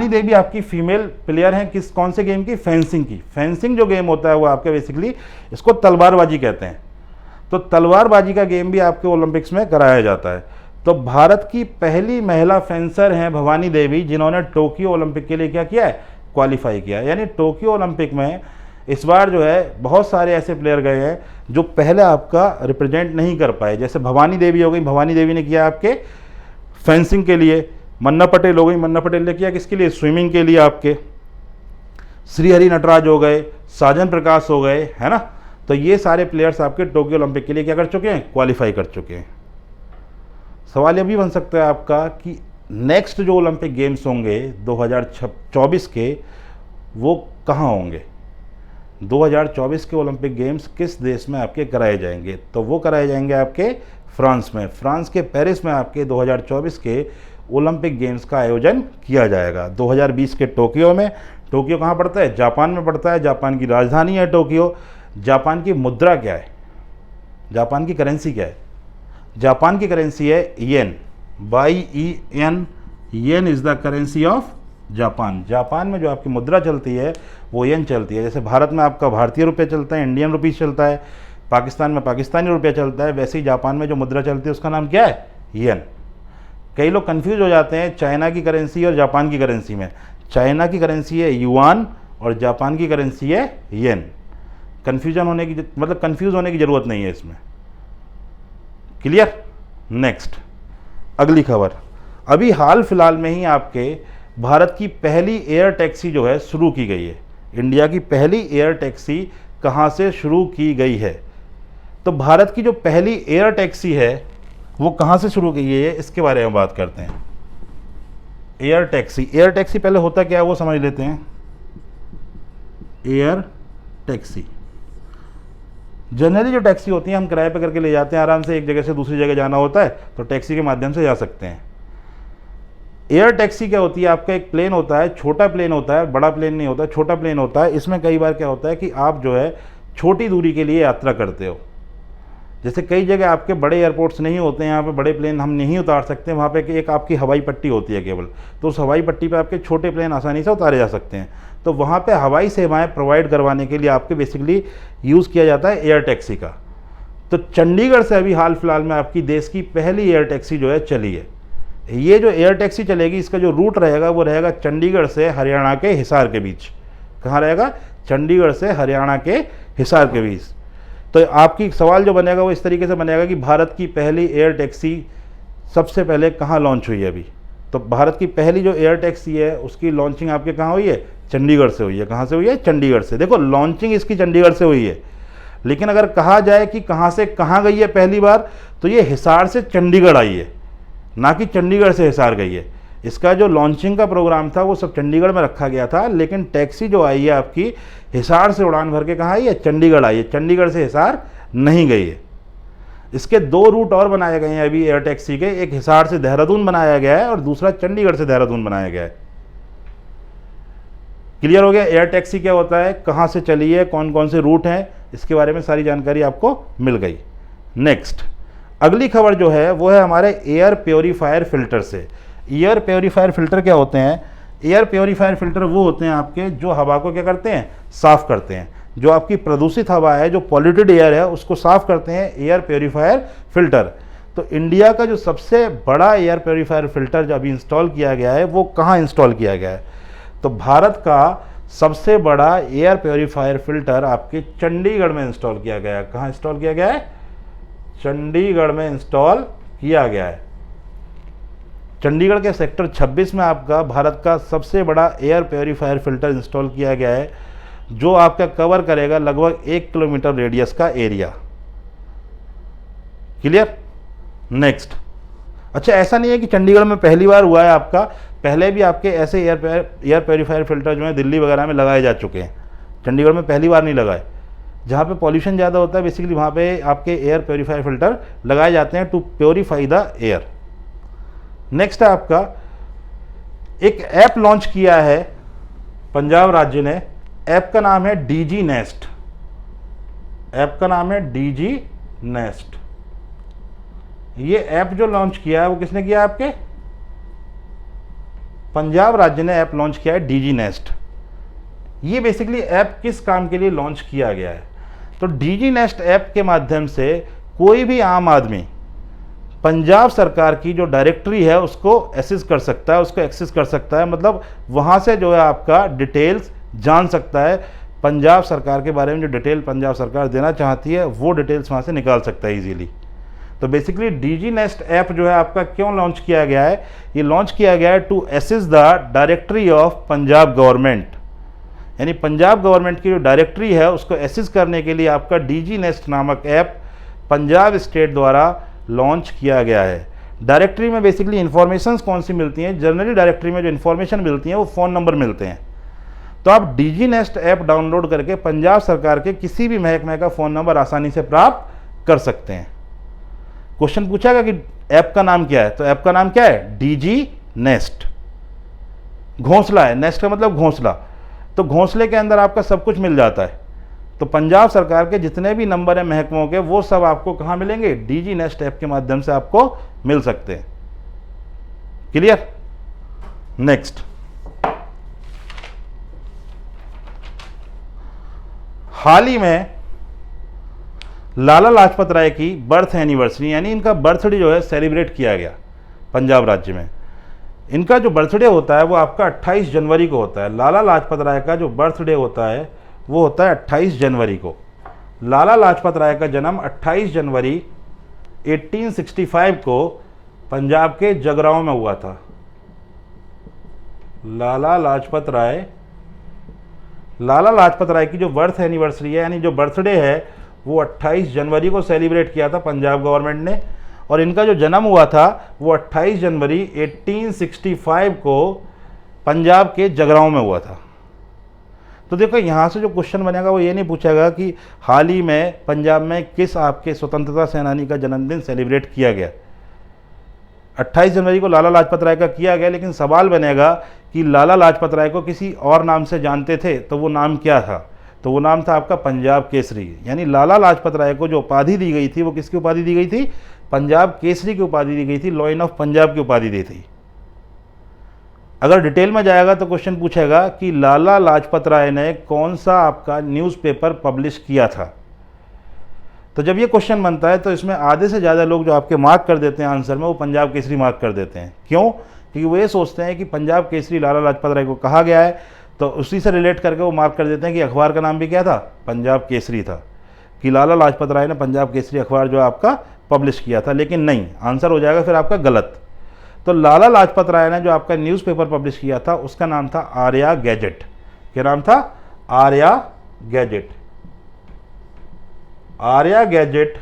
देवी आपकी फीमेल प्लेयर हैं, किस कौन से गेम की, फेंसिंग की। फेंसिंग जो गेम होता है वो आपके बेसिकली इसको तलवारबाजी कहते हैं। तो तलवारबाजी का गेम भी आपके ओलंपिक्स में कराया जाता है। तो भारत की पहली महिला फेंसर हैं भवानी देवी, जिन्होंने टोक्यो ओलंपिक के लिए क्या किया है, क्वालिफाई किया। यानी टोक्यो ओलंपिक में इस बार जो है बहुत सारे ऐसे प्लेयर गए हैं जो पहले आपका रिप्रेजेंट नहीं कर पाए। जैसे भवानी देवी हो गई, भवानी देवी ने किया आपके फेंसिंग के लिए। मन्ना पटेल हो गई, मन्ना पटेल ने किया किसके लिए, स्विमिंग के लिए आपके। श्रीहरि नटराज हो गए, साजन प्रकाश हो गए, है ना। तो ये सारे प्लेयर्स आपके टोक्यो ओलंपिक के लिए क्या कर चुके हैं, क्वालिफाई कर चुके हैं। सवाल यह भी बन सकता है आपका कि नेक्स्ट जो ओलंपिक गेम्स होंगे 2024 के, वो कहाँ होंगे। 2024 के ओलंपिक गेम्स किस देश में आपके कराए जाएंगे, तो वो कराए जाएंगे आपके फ्रांस में। फ्रांस के पेरिस में आपके 2024 के ओलंपिक गेम्स का आयोजन किया जाएगा। 2020 के टोक्यो में। टोक्यो कहाँ पड़ता है, जापान में पड़ता है। जापान की राजधानी है टोक्यो। जापान की मुद्रा क्या है, जापान की करेंसी क्या है, जापान की करेंसी है येन, YEN। Yen is the currency of Japan. Japan में जो आपकी मुद्रा चलती है वो येन चलती है। जैसे भारत में आपका भारतीय रुपये चलता है, इंडियन रुपीज़ चलता है, पाकिस्तान में पाकिस्तानी रुपया चलता है, वैसे ही जापान में जो मुद्रा चलती है उसका नाम क्या है, येन। कई लोग कंफ्यूज हो जाते हैं चाइना की करेंसी और जापान की करेंसी में। चाइना की करेंसी है युआन और जापान की करेंसी है येन। कंफ्यूजन होने की मतलब कंफ्यूज होने की ज़रूरत नहीं है इसमें। क्लियर। नेक्स्ट अगली खबर, अभी हाल फिलहाल में ही आपके भारत की पहली एयर टैक्सी जो है शुरू की गई है। इंडिया की पहली एयर टैक्सी कहाँ से शुरू की गई है, तो भारत की जो पहली एयर टैक्सी है वो कहाँ से शुरू की गई है, इसके बारे में बात करते हैं। एयर टैक्सी पहले होता क्या है वो समझ लेते हैं। एयर टैक्सी जनरली जो टैक्सी होती है हम किराए पे करके ले जाते हैं, आराम से एक जगह से दूसरी जगह जाना होता है तो टैक्सी के माध्यम से जा सकते हैं। एयर टैक्सी क्या होती है, आपका एक प्लेन होता है, छोटा प्लेन होता है, बड़ा प्लेन नहीं होता, छोटा प्लेन होता है। इसमें कई बार क्या होता है कि आप जो है छोटी दूरी के लिए यात्रा करते हो। जैसे कई जगह आपके बड़े एयरपोर्ट्स नहीं होते हैं, यहाँ पे बड़े प्लेन हम नहीं उतार सकते, वहाँ पे एक आपकी हवाई पट्टी होती है केवल, तो उस हवाई पट्टी पे आपके छोटे प्लेन आसानी से उतारे जा सकते हैं। तो वहाँ पे हवाई सेवाएं प्रोवाइड करवाने के लिए आपके बेसिकली यूज़ किया जाता है एयर टैक्सी का। तो चंडीगढ़ से अभी हाल फिलहाल में आपकी देश की पहली एयर टैक्सी जो है चली है। ये जो एयर टैक्सी चलेगी इसका जो रूट रहेगा वो रहेगा चंडीगढ़ से हरियाणा के हिसार के बीच। कहाँ रहेगा, चंडीगढ़ से हरियाणा के हिसार के बीच। तो आपकी सवाल जो बनेगा वो इस तरीके से बनेगा कि भारत की पहली एयर टैक्सी सबसे पहले कहाँ लॉन्च हुई है अभी। तो भारत की पहली जो एयर टैक्सी है उसकी लॉन्चिंग आपके कहाँ हुई है, चंडीगढ़ से हुई है। कहाँ से हुई है, चंडीगढ़ से। देखो लॉन्चिंग इसकी चंडीगढ़ से हुई है, लेकिन अगर कहा जाए कि कहाँ से कहाँ गई है पहली बार, तो ये हिसार से चंडीगढ़ आई है, ना कि चंडीगढ़ से हिसार गई है। इसका जो लॉन्चिंग का प्रोग्राम था वो सब चंडीगढ़ में रखा गया था, लेकिन टैक्सी जो आई है आपकी हिसार से उड़ान भर के कहाँ आई है, चंडीगढ़ आई है। चंडीगढ़ से हिसार नहीं गई है। इसके दो रूट और बनाए गए हैं अभी एयर टैक्सी के, एक हिसार से देहरादून बनाया गया है और दूसरा चंडीगढ़ से देहरादून बनाया गया है। क्लियर हो गया एयर टैक्सी क्या होता है, कहाँ से चली है, कौन कौन से रूट हैं, इसके बारे में सारी जानकारी आपको मिल गई। नेक्स्ट अगली खबर जो है वो है हमारे एयर प्योरीफायर फिल्टर से। एयर प्योरीफायर फिल्टर क्या होते हैं, एयर प्योरीफायर फिल्टर वो होते हैं आपके जो हवा को क्या करते हैं, साफ़ करते हैं। जो आपकी प्रदूषित हवा है, जो पॉल्यूटेड एयर है, उसको साफ़ करते हैं एयर प्योरीफायर फिल्टर। तो इंडिया का जो सबसे बड़ा एयर प्योरीफायर फिल्टर जो अभी इंस्टॉल किया गया है वो कहाँ इंस्टॉल किया गया है, तो भारत का सबसे बड़ा एयर प्योरीफायर फिल्टर आपके चंडीगढ़ में इंस्टॉल किया गया है। कहाँ इंस्टॉल किया गया है, चंडीगढ़ में इंस्टॉल किया गया है। चंडीगढ़ के सेक्टर 26 में आपका भारत का सबसे बड़ा एयर प्योरीफायर फिल्टर इंस्टॉल किया गया है, जो आपका कवर करेगा लगभग 1 किलोमीटर रेडियस का एरिया। क्लियर। नेक्स्ट अच्छा, ऐसा नहीं है कि चंडीगढ़ में पहली बार हुआ है आपका, पहले भी आपके ऐसे एयर प्योरीफायर फिल्टर जो है दिल्ली वगैरह में लगाए जा चुके हैं। चंडीगढ़ में पहली बार नहीं लगाए। जहाँ पे पॉल्यूशन ज़्यादा होता है बेसिकली वहाँ पे आपके एयर प्योरीफायर फिल्टर लगाए जाते हैं to purify the air. Next है आपका, एक ऐप लॉन्च किया है पंजाब राज्य ने। ऐप का नाम है डीजी नेस्ट। ऐप का नाम है डीजी नेस्ट। ये ऐप जो लॉन्च किया है वो किसने किया? आपके पंजाब राज्य ने ऐप लॉन्च किया है डीजी नेस्ट। ये बेसिकली ऐप किस काम के लिए लॉन्च किया गया है? तो डीजी नेस्ट ऐप के माध्यम से कोई भी आम आदमी पंजाब सरकार की जो डायरेक्टरी है उसको एक्सेस कर सकता है, उसको एक्सेस कर सकता है, मतलब वहाँ से जो है आपका डिटेल्स जान सकता है। पंजाब सरकार के बारे में जो डिटेल पंजाब सरकार देना चाहती है वो डिटेल्स वहाँ से निकाल सकता है ईजीली। तो बेसिकली डीजी नेस्ट ऐप जो है आपका क्यों लॉन्च किया गया है? ये लॉन्च किया गया है to access the directory of Punjab government, यानी पंजाब गवर्नमेंट की जो डायरेक्टरी है उसको एक्सेस करने के लिए आपका डीजी नेस्ट नामक ऐप पंजाब स्टेट द्वारा लॉन्च किया गया है। डायरेक्टरी में बेसिकली इन्फॉर्मेशंस कौन सी मिलती हैं? जनरली डायरेक्टरी में जो इन्फॉर्मेशन मिलती हैं वो फ़ोन नंबर मिलते हैं। तो आप डीजी नेस्ट ऐप डाउनलोड करके पंजाब सरकार के किसी भी महकमे का फ़ोन नंबर आसानी से प्राप्त कर सकते हैं। क्वेश्चन पूछेगा कि ऐप का नाम क्या है, तो ऐप का नाम क्या है? DG nest. घोंसला है, नेस्ट का मतलब घोंसला, तो घोंसले के अंदर आपका सब कुछ मिल जाता है। तो पंजाब सरकार के जितने भी नंबर हैं महकमों के वो सब आपको कहाँ मिलेंगे? डीजी नेस्ट ऐप के माध्यम से आपको मिल सकते हैं। क्लियर? नेक्स्ट, हाल ही में लाला लाजपत राय की बर्थ एनिवर्सरी यानी इनका बर्थडे जो है सेलिब्रेट किया गया पंजाब राज्य में। इनका जो बर्थडे होता है वो आपका 28 जनवरी को होता है। लाला लाजपत राय का जो बर्थडे होता है वो होता है 28 जनवरी को। लाला लाजपत राय का जन्म 28 जनवरी 1865 को पंजाब के जगरांव में हुआ था। लाला लाजपत राय की जो बर्थ एनिवर्सरी है यानी जो बर्थडे है वो 28 जनवरी को सेलिब्रेट किया था पंजाब गवर्नमेंट ने, और इनका जो जन्म हुआ था वो 28 जनवरी 1865 को पंजाब के जगरांव में हुआ था। तो देखो यहाँ से जो क्वेश्चन बनेगा वो ये नहीं पूछेगा कि हाल ही में पंजाब में किस आपके स्वतंत्रता सेनानी का जन्मदिन सेलिब्रेट किया गया। 28 जनवरी को लाला लाजपत राय का किया गया, लेकिन सवाल बनेगा कि लाला लाजपत राय को किसी और नाम से जानते थे, तो वो नाम क्या था? तो वो नाम था आपका पंजाब केसरी। यानी लाला लाजपत राय को जो उपाधि दी गई थी वो किसकी उपाधि दी गई थी? पंजाब केसरी की उपाधि दी गई थी, लॉयन ऑफ पंजाब की उपाधि दी थी। अगर डिटेल में जाएगा तो क्वेश्चन पूछेगा कि लाला लाजपत राय ने कौन सा आपका न्यूज़पेपर पब्लिश किया था। तो जब ये क्वेश्चन बनता है तो इसमें आधे से ज़्यादा लोग जो आपके मार्क कर देते हैं आंसर में वो पंजाब केसरी मार्क कर देते हैं। क्यों? क्योंकि वो ये सोचते हैं कि पंजाब केसरी लाला लाजपत राय को कहा गया है, तो उसी से रिलेट करके वो मार्क कर देते हैं कि अखबार का नाम भी क्या था? पंजाब केसरी था, कि लाला लाजपत राय ने पंजाब केसरी अखबार जो आपका पब्लिश किया था। लेकिन नहीं, आंसर हो जाएगा फिर आपका गलत। तो लाला लाजपत राय ने जो आपका न्यूज़पेपर पब्लिश किया था उसका नाम था आर्या गैजेट। क्या नाम था? Arya gadget. Arya gadget,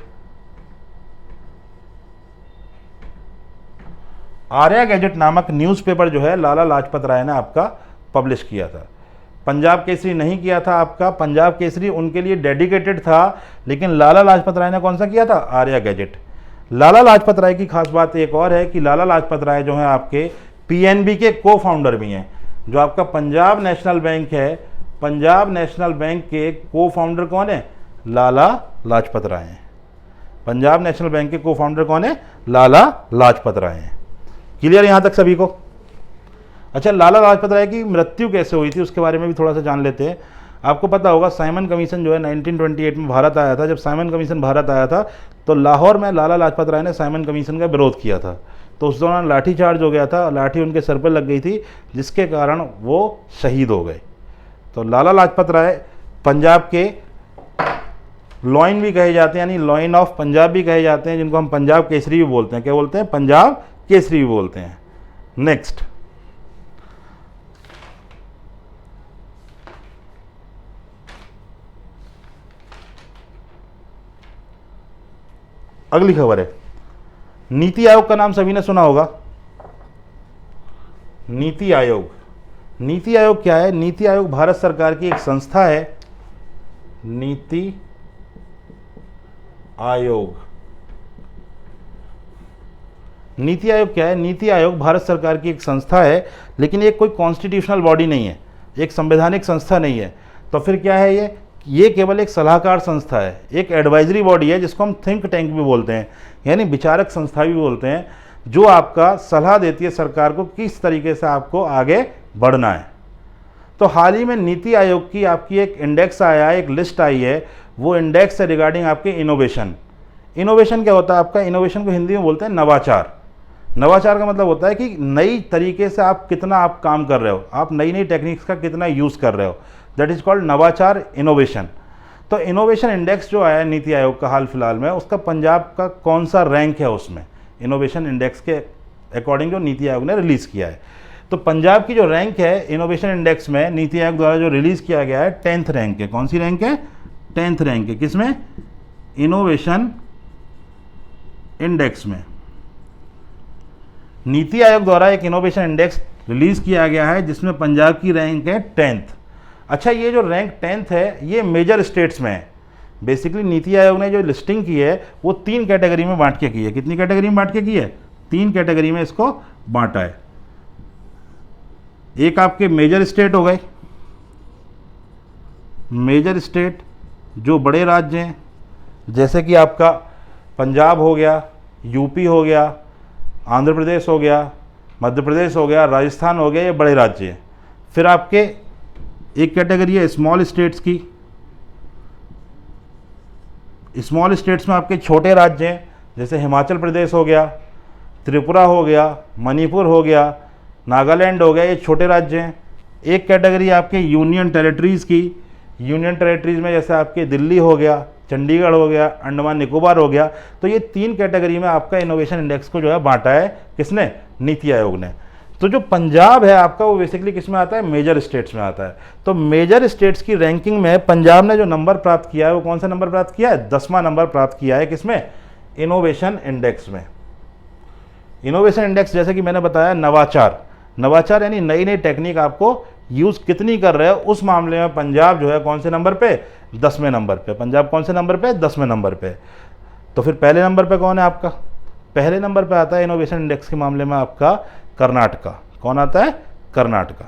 Arya gadget नामक न्यूज़पेपर जो है लाला लाजपत राय ने आपका पब्लिश किया था। पंजाब केसरी नहीं किया था आपका। पंजाब केसरी उनके लिए डेडिकेटेड था, लेकिन लाला लाजपत राय ने कौन सा किया था? आर्या गैजेट। लाला लाजपत राय की खास बात एक और है कि लाला लाजपत राय जो है आपके पीएनबी के को फाउंडर भी हैं। जो आपका पंजाब नेशनल बैंक है, पंजाब नेशनल बैंक के को फाउंडर कौन है? लाला लाजपत राय हैं। पंजाब नेशनल बैंक के को फाउंडर कौन है? लाला लाजपत राय हैं। क्लियर यहाँ तक सभी को? अच्छा, लाला लाजपत राय की मृत्यु कैसे हुई थी उसके बारे में भी थोड़ा सा जान लेते हैं। आपको पता होगा साइमन कमीशन जो है 1928 में भारत आया था। जब साइमन कमीशन भारत आया था तो लाहौर में लाला लाजपत राय ने साइमन कमीशन का विरोध किया था। तो उस दौरान लाठी चार्ज हो गया था, लाठी उनके सर पर लग गई थी, जिसके कारण वो शहीद हो गए। तो लाला लाजपत राय पंजाब के लॉइन भी कहे जाते हैं, यानी लॉइन ऑफ पंजाब भी कहे जाते हैं, जिनको हम पंजाब केसरी भी बोलते हैं। क्या बोलते हैं? पंजाब केसरी भी बोलते हैं। नेक्स्ट, अगली खबर है नीति आयोग का नाम सभी ने सुना होगा। नीति आयोग, नीति आयोग क्या है? नीति आयोग भारत सरकार की एक संस्था है। नीति आयोग, नीति आयोग क्या है? नीति आयोग भारत सरकार की एक संस्था है, लेकिन ये कोई कॉन्स्टिट्यूशनल बॉडी नहीं है, एक संवैधानिक संस्था नहीं है। तो फिर क्या है ये केवल एक सलाहकार संस्था है, एक एडवाइजरी बॉडी है, जिसको हम थिंक टैंक भी बोलते हैं, यानी विचारक संस्था भी बोलते हैं, जो आपका सलाह देती है सरकार को किस तरीके से आपको आगे बढ़ना है। तो हाल ही में नीति आयोग की आपकी एक इंडेक्स आया है, एक लिस्ट आई है, वो इंडेक्स है रिगार्डिंग आपके इनोवेशन। इनोवेशन क्या होता है आपका? इनोवेशन को हिंदी में बोलते हैं नवाचार। नवाचार का मतलब होता है कि नई तरीके से आप कितना आप काम कर रहे हो, आप नई नई टेक्निक्स का कितना यूज़ कर रहे हो, दैट इज़ कॉल्ड नवाचार, इनोवेशन। तो इनोवेशन इंडेक्स जो आया नीति आयोग का हाल फिलहाल में, उसका पंजाब का कौन सा रैंक है उसमें, इनोवेशन इंडेक्स के अकॉर्डिंग जो नीति आयोग ने रिलीज़ किया है। तो पंजाब की जो रैंक है इनोवेशन इंडेक्स में, नीति आयोग द्वारा जो रिलीज़ किया गया है, 10th रैंक है। कौन सी रैंक है? 10th रैंक है। किसमें? इनोवेशन इंडेक्स में। नीति आयोग द्वारा एक इनोवेशन इंडेक्स रिलीज़ किया गया है, जिसमें पंजाब की रैंक है 10th। अच्छा, ये जो रैंक 10th है, ये मेजर स्टेट्स में है। बेसिकली नीति आयोग ने जो लिस्टिंग की है वो 3 कैटेगरी में बांट के की है। कितनी कैटेगरी में बांट के की है? 3 कैटेगरी में इसको बांटा है। एक आपके मेजर स्टेट हो गए, मेजर स्टेट जो बड़े राज्य हैं, जैसे कि आपका पंजाब हो गया, यूपी हो गया, आंध्र प्रदेश हो गया, मध्य प्रदेश हो गया, राजस्थान हो गया, ये बड़े राज्य हैं। फिर आपके एक कैटेगरी है स्मॉल स्टेट्स की। स्मॉल स्टेट्स में आपके छोटे राज्य हैं, जैसे हिमाचल प्रदेश हो गया, त्रिपुरा हो गया, मणिपुर हो गया, नागालैंड हो गया, ये छोटे राज्य हैं। एक कैटेगरी आपके यूनियन टेरिटरीज़ की। यूनियन टेरिटरीज़ में जैसे आपके दिल्ली हो गया, चंडीगढ़ हो गया, अंडमान निकोबार हो गया। तो ये 3 कैटेगरी में आपका इनोवेशन इंडेक्स को जो है बांटा है किसने? नीति आयोग ने। तो जो पंजाब है आपका, वो बेसिकली किस में आता है? मेजर स्टेट्स में आता है। तो मेजर स्टेट्स की रैंकिंग में पंजाब ने जो नंबर प्राप्त किया है, वो कौन सा नंबर प्राप्त किया है? 10वां नंबर प्राप्त किया है। किसमें? इनोवेशन इंडेक्स में। इनोवेशन इंडेक्स, जैसे कि मैंने बताया, नवाचार, नवाचार यानी नई नई टेक्निक आपको यूज़ कितनी कर रहे हो, उस मामले में पंजाब जो है कौन से नंबर पे? 10वें नंबर पे। पंजाब कौन से नंबर पे? 10वें नंबर पे। तो फिर पहले नंबर पे कौन है आपका? पहले नंबर पे आता है इनोवेशन इंडेक्स के मामले में आपका कर्नाटका। कौन आता है? कर्नाटका।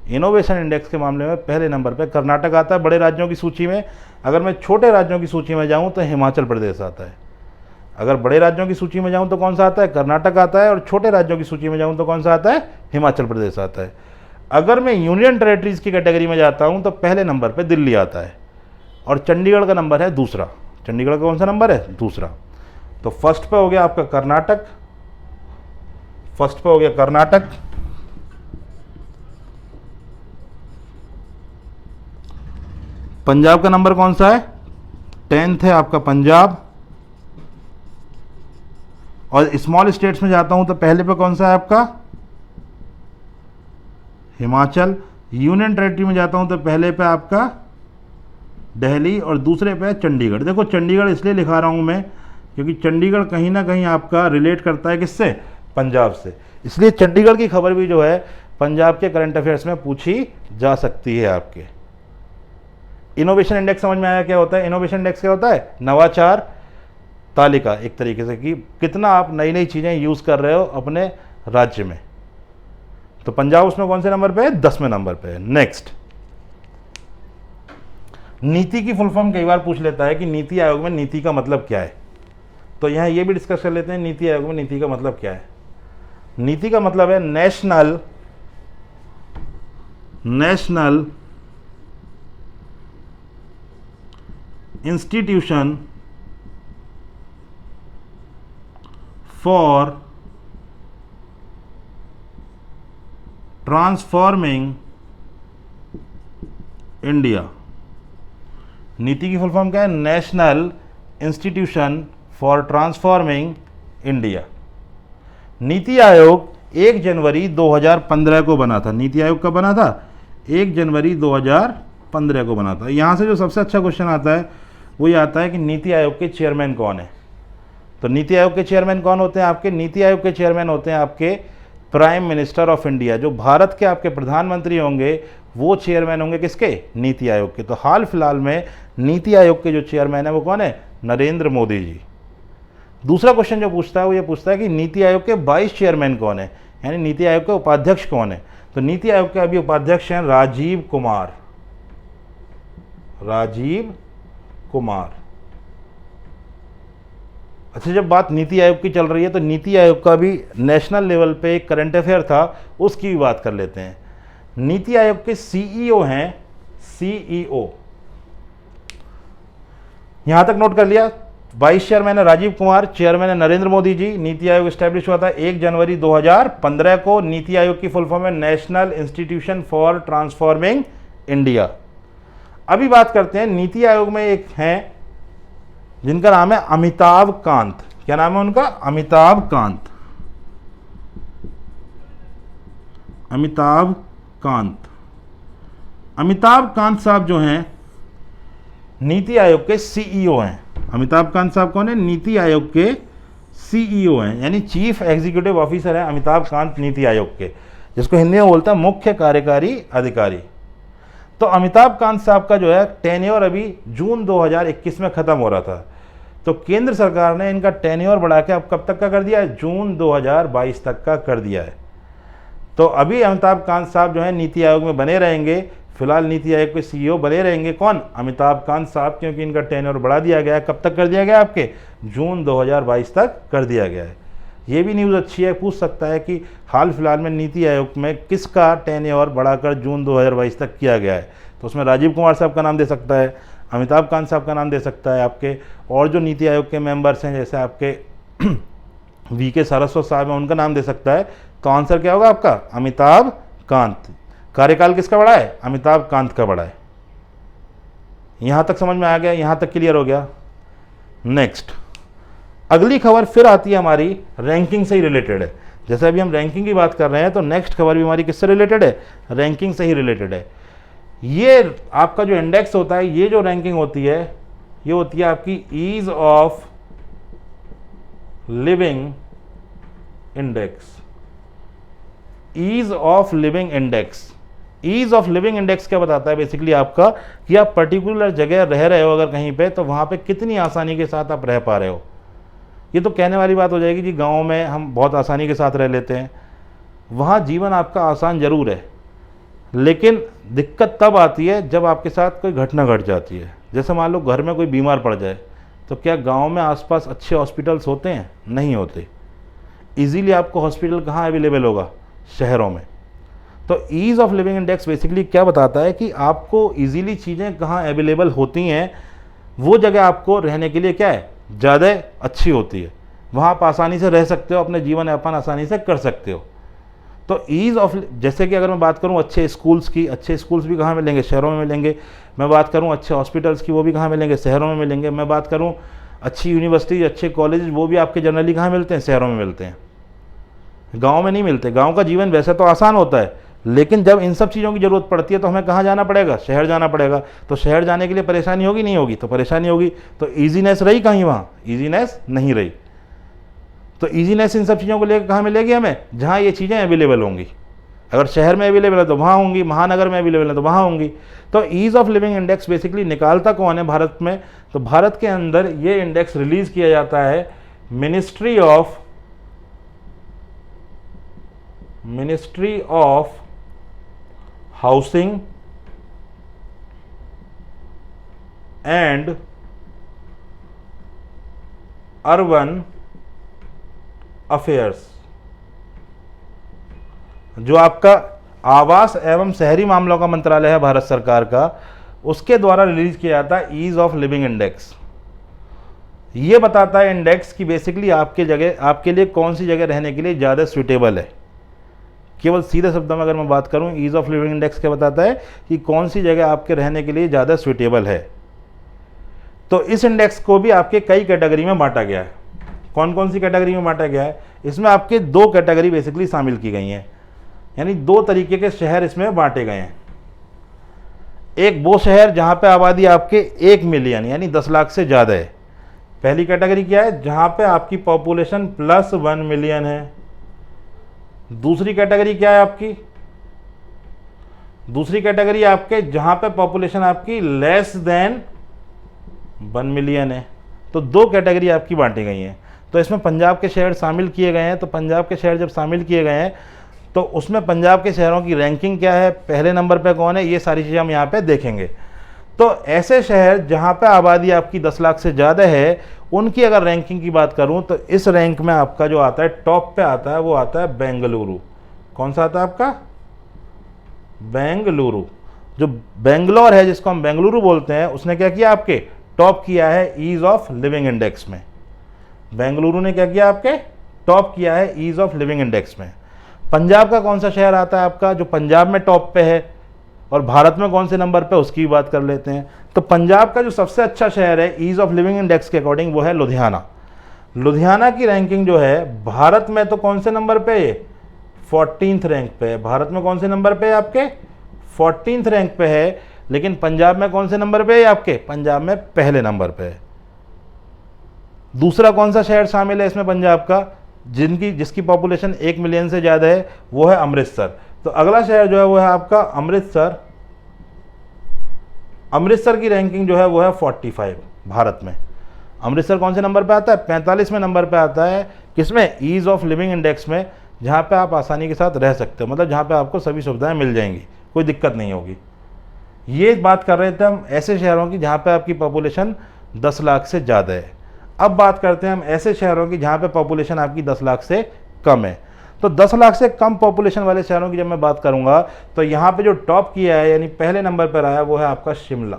इनोवेशन इंडेक्स के मामले में पहले नंबर पे कर्नाटक आता है बड़े राज्यों की सूची में। अगर मैं छोटे राज्यों की सूची में जाऊँ तो हिमाचल प्रदेश आता है। अगर बड़े राज्यों की सूची में जाऊँ तो कौन सा आता है? कर्नाटक आता है। और छोटे राज्यों की सूची में जाऊँ तो कौन सा आता है? हिमाचल प्रदेश आता है। अगर मैं यूनियन टेरिटरीज़ की कैटेगरी में जाता हूँ तो पहले नंबर पे दिल्ली आता है, और चंडीगढ़ का नंबर है दूसरा। चंडीगढ़ का कौन सा नंबर है? दूसरा। तो फर्स्ट पे हो गया आपका कर्नाटक, फर्स्ट पे हो गया कर्नाटक, पंजाब का नंबर कौन सा है? 10th है आपका पंजाब। और स्मॉल स्टेट्स में जाता हूं तो पहले पे कौन सा है आपका? हिमाचल। यूनियन टेरिटरी में जाता हूं तो पहले पे आपका दिल्ली, और दूसरे पे चंडीगढ़। देखो चंडीगढ़ इसलिए लिखा रहा हूं मैं क्योंकि चंडीगढ़ कहीं ना कहीं आपका रिलेट करता है किससे? पंजाब से। इसलिए चंडीगढ़ की खबर भी जो है पंजाब के करंट अफेयर्स में पूछी जा सकती है आपके। इनोवेशन इंडेक्स समझ में आया क्या होता है? इनोवेशन इंडेक्स क्या होता है? नवाचार तालिका, एक तरीके से, कि कितना आप नई नई चीज़ें यूज़ कर रहे हो अपने राज्य में। तो पंजाब उसमें कौन से नंबर पे है? 10वें नंबर पे है। नेक्स्ट, नीति की फुल फॉर्म कई बार पूछ लेता है कि नीति आयोग में नीति का मतलब क्या है। तो यहाँ ये भी डिस्कस कर लेते हैं, नीति आयोग में नीति का मतलब क्या है। नीति का मतलब है national institution for transforming India. नीति की फुल फॉर्म क्या है? National institution for transforming India. NITI Aayog 1 जनवरी 2015 को बना था। नीति आयोग कब बना था? 1 जनवरी 2015 को बना था। यहाँ से जो सबसे अच्छा क्वेश्चन आता है वो ये आता है कि नीति आयोग के चेयरमैन कौन है। तो नीति आयोग के चेयरमैन कौन होते हैं आपके? नीति आयोग के चेयरमैन होते हैं आपके प्राइम मिनिस्टर ऑफ इंडिया। जो भारत के आपके प्रधानमंत्री होंगे वो चेयरमैन होंगे किसके? नीति आयोग के। तो हाल फिलहाल में नीति आयोग के जो चेयरमैन है वो कौन है? नरेंद्र मोदी जी। दूसरा क्वेश्चन जो पूछता है वो ये पूछता है कि नीति आयोग के वाइस चेयरमैन कौन है, यानी नीति आयोग के उपाध्यक्ष कौन है? तो नीति आयोग के अभी उपाध्यक्ष हैं राजीव कुमार। राजीव कुमार। अच्छा, जब बात नीति आयोग की चल रही है तो नीति आयोग का भी नेशनल लेवल पे एक करंट अफेयर था, उसकी भी बात कर लेते हैं। नीति आयोग के सीईओ हैं, सीईओ, यहां तक नोट कर लिया। वाइस चेयरमैन है राजीव कुमार, चेयरमैन है नरेंद्र मोदी जी। नीति आयोग स्टैब्लिश हुआ था 1 जनवरी 2015 को। नीति आयोग की फुल फॉर्म है national institution for transforming India. अभी बात करते हैं नीति आयोग में एक हैं जिनका नाम है अमिताभ कांत। क्या नाम है उनका? अमिताभ कांत। अमिताभ कांत। अमिताभ कांत साहब जो हैं नीति आयोग के सीईओ हैं। अमिताभ कांत साहब कौन है? नीति आयोग के सीईओ हैं, यानी चीफ एग्जीक्यूटिव ऑफिसर है अमिताभ कांत नीति आयोग के, जिसको हिंदी में बोलता है मुख्य कार्यकारी अधिकारी। तो अमिताभ कांत साहब का जो है टेन्योर अभी जून 2021 में ख़त्म हो रहा था, तो केंद्र सरकार ने इनका टेन्योर बढ़ा के अब कब तक का कर दिया है? जून 2022 तक का कर दिया है। तो अभी अमिताभ कांत साहब जो है नीति आयोग में बने रहेंगे। फिलहाल नीति आयोग के सीईओ बने रहेंगे कौन? अमिताभ कांत साहब, क्योंकि इनका टेन्योर बढ़ा दिया गया है। कब तक कर दिया गया आपके? जून 2022 तक कर दिया गया है। ये भी न्यूज़ अच्छी है, पूछ सकता है कि हाल फिलहाल में नीति आयोग में किसका टेन्योर बढ़ाकर जून 2022 तक किया गया है? तो उसमें राजीव कुमार साहब का नाम दे सकता है, अमिताभ कांत साहब का नाम दे सकता है आपके, और जो नीति आयोग के मेंबर्स हैं जैसे आपके वीके सारस्वत साहब हैं उनका नाम दे सकता है। तो आंसर क्या होगा आपका? अमिताभ कांत। कार्यकाल किसका बड़ा है? अमिताभ कांत का बड़ा है। यहां तक समझ में आ गया? यहां तक क्लियर हो गया? नेक्स्ट अगली खबर फिर आती है हमारी रैंकिंग से ही रिलेटेड है। जैसे अभी हम रैंकिंग की बात कर रहे हैं तो नेक्स्ट खबर भी हमारी किससे रिलेटेड है? रैंकिंग से ही रिलेटेड है। ये आपका जो इंडेक्स होता है, ये जो रैंकिंग होती है, ये होती है आपकी ease of living index. Ease of living index. Ease of living index क्या बताता है? बेसिकली आपका कि आप पर्टिकुलर जगह रह रहे हो अगर कहीं पे, तो वहाँ पे कितनी आसानी के साथ आप रह पा रहे हो। ये तो कहने वाली बात हो जाएगी कि गाँव में हम बहुत आसानी के साथ रह लेते हैं, वहाँ जीवन आपका आसान ज़रूर है, लेकिन दिक्कत तब आती है जब आपके साथ कोई घटना घट जाती है। जैसे मान लो घर में कोई बीमार पड़ जाए, तो क्या गांव में आसपास अच्छे हॉस्पिटल्स होते हैं? नहीं होते। इजीली आपको हॉस्पिटल कहाँ अवेलेबल होगा? शहरों में। तो ease of living index basically क्या बताता है कि आपको इजीली चीज़ें कहाँ अवेलेबल होती हैं, वो जगह आपको रहने के लिए क्या है? ज़्यादा अच्छी होती है। वहाँ आप आसानी से रह सकते हो, अपने जीवन यापन आसानी से कर सकते हो। तो ईज़ ऑफ, जैसे कि अगर मैं बात करूं अच्छे स्कूल्स की, अच्छे स्कूल्स भी कहाँ मिलेंगे? शहरों में मिलेंगे। मैं बात करूं अच्छे हॉस्पिटल्स की, वो भी कहाँ मिलेंगे? शहरों में मिलेंगे। मैं बात करूं अच्छी यूनिवर्सिटीज, अच्छे कॉलेज, वो भी आपके जनरली कहाँ मिलते हैं? शहरों में मिलते हैं, गाँव में नहीं मिलते। गाँव का जीवन वैसे तो आसान होता है, लेकिन जब इन सब चीज़ों की ज़रूरत पड़ती है तो हमें कहाँ जाना पड़ेगा? शहर जाना पड़ेगा। तो शहर जाने के लिए परेशानी होगी नहीं होगी? तो परेशानी होगी। तो ईजीनेस रही कहीं? वहाँ ईजीनेस नहीं रही। तो ईजीनेस इन सब चीज़ों को लेकर कहाँ मिलेगी हमें? जहाँ ये चीज़ें अवेलेबल होंगी। अगर शहर में अवेलेबल है तो वहाँ होंगी, महानगर में अवेलेबल है तो वहाँ होंगी। तो ease of living index basically निकालता कौन है भारत में? तो भारत के अंदर ये इंडेक्स रिलीज़ किया जाता है ministry of housing and urban affairs. जो आपका आवास एवं शहरी मामलों का मंत्रालय है भारत सरकार का, उसके द्वारा रिलीज किया जाता है ईज ऑफ लिविंग इंडेक्स। ये बताता है इंडेक्स कि बेसिकली आपके लिए कौन सी जगह रहने के लिए ज़्यादा सूटेबल है। केवल सीधे शब्दों में अगर मैं बात करूं, ईज ऑफ लिविंग इंडेक्स क्या बताता है कि कौन सी जगह आपके रहने के लिए ज़्यादा सूटेबल है। तो इस इंडेक्स को भी आपके कई कैटेगरी में बांटा गया है। कौन कौन सी कैटेगरी में बांटा गया है? इसमें आपके 2 कैटेगरी बेसिकली शामिल की गई हैं, यानी 2 तरीके के शहर इसमें बांटे गए हैं। एक वो शहर जहां पे आबादी आपके 1 मिलियन यानी 10 लाख से ज़्यादा है, पहली कैटेगरी क्या है, जहां पे आपकी पॉपुलेशन प्लस 1 मिलियन है। दूसरी कैटेगरी क्या है आपकी, दूसरी कैटेगरी आपके जहां पे पॉपुलेशन आपकी लेस देन 1 मिलियन है। तो दो कैटेगरी आपकी बांटी गई हैं। तो इसमें पंजाब के शहर शामिल किए गए हैं। तो पंजाब के शहर जब शामिल किए गए हैं तो उसमें पंजाब के शहरों की रैंकिंग क्या है, पहले नंबर पे कौन है, ये सारी चीज़ें हम यहाँ पे देखेंगे। तो ऐसे शहर जहाँ पे आबादी आपकी 10 लाख से ज़्यादा है, उनकी अगर रैंकिंग की बात करूँ तो इस रैंक में आपका जो आता है टॉप पे आता है वो आता है बेंगलुरु। कौन सा आता है आपका, बेंगलुरु। जो बेंगलोर है जिसको हम बेंगलुरु बोलते हैं, उसने क्या किया, आपके टॉप किया है ईज ऑफ लिविंग इंडेक्स में। बेंगलुरु ने क्या किया, आपके टॉप किया है ईज ऑफ लिविंग इंडेक्स में। पंजाब का कौन सा शहर आता है आपका, जो पंजाब में टॉप पे है, और भारत में कौन से नंबर पे, उसकी भी बात कर लेते हैं। तो पंजाब का जो सबसे अच्छा शहर है ईज ऑफ लिविंग इंडेक्स के अकॉर्डिंग वो है लुधियाना। लुधियाना की रैंकिंग जो है भारत में तो कौन से नंबर पे है, 14th रैंक पे है। भारत में कौन से नंबर पे है, आपके 14th रैंक पे है। लेकिन पंजाब में कौन से नंबर पे है, आपके पंजाब में पहले नंबर पे है। दूसरा कौन सा शहर शामिल है इसमें पंजाब का, जिसकी पॉपुलेशन 1 मिलियन से ज़्यादा है, वो है अमृतसर। तो अगला शहर जो है वो है आपका अमृतसर। अमृतसर की रैंकिंग जो है वो है 45 भारत में। अमृतसर कौन से नंबर पे आता है, 45वें नंबर पे आता है। किसमें, ईज ऑफ लिविंग इंडेक्स में, जहाँ पे आप आसानी के साथ रह सकते हो, मतलब जहाँ पे आपको सभी सुविधाएं मिल जाएंगी, कोई दिक्कत नहीं होगी। ये बात कर रहे थे हम ऐसे शहरों की जहाँ पे आपकी पॉपुलेशन 10 लाख से ज़्यादा है। अब बात करते हैं हम ऐसे शहरों की जहाँ पे पॉपुलेशन आपकी 10 लाख से कम है। तो 10 लाख से कम पॉपुलेशन वाले शहरों की जब मैं बात करूँगा तो यहाँ पे जो टॉप किया है, यानी पहले नंबर पर आया, वो है आपका शिमला।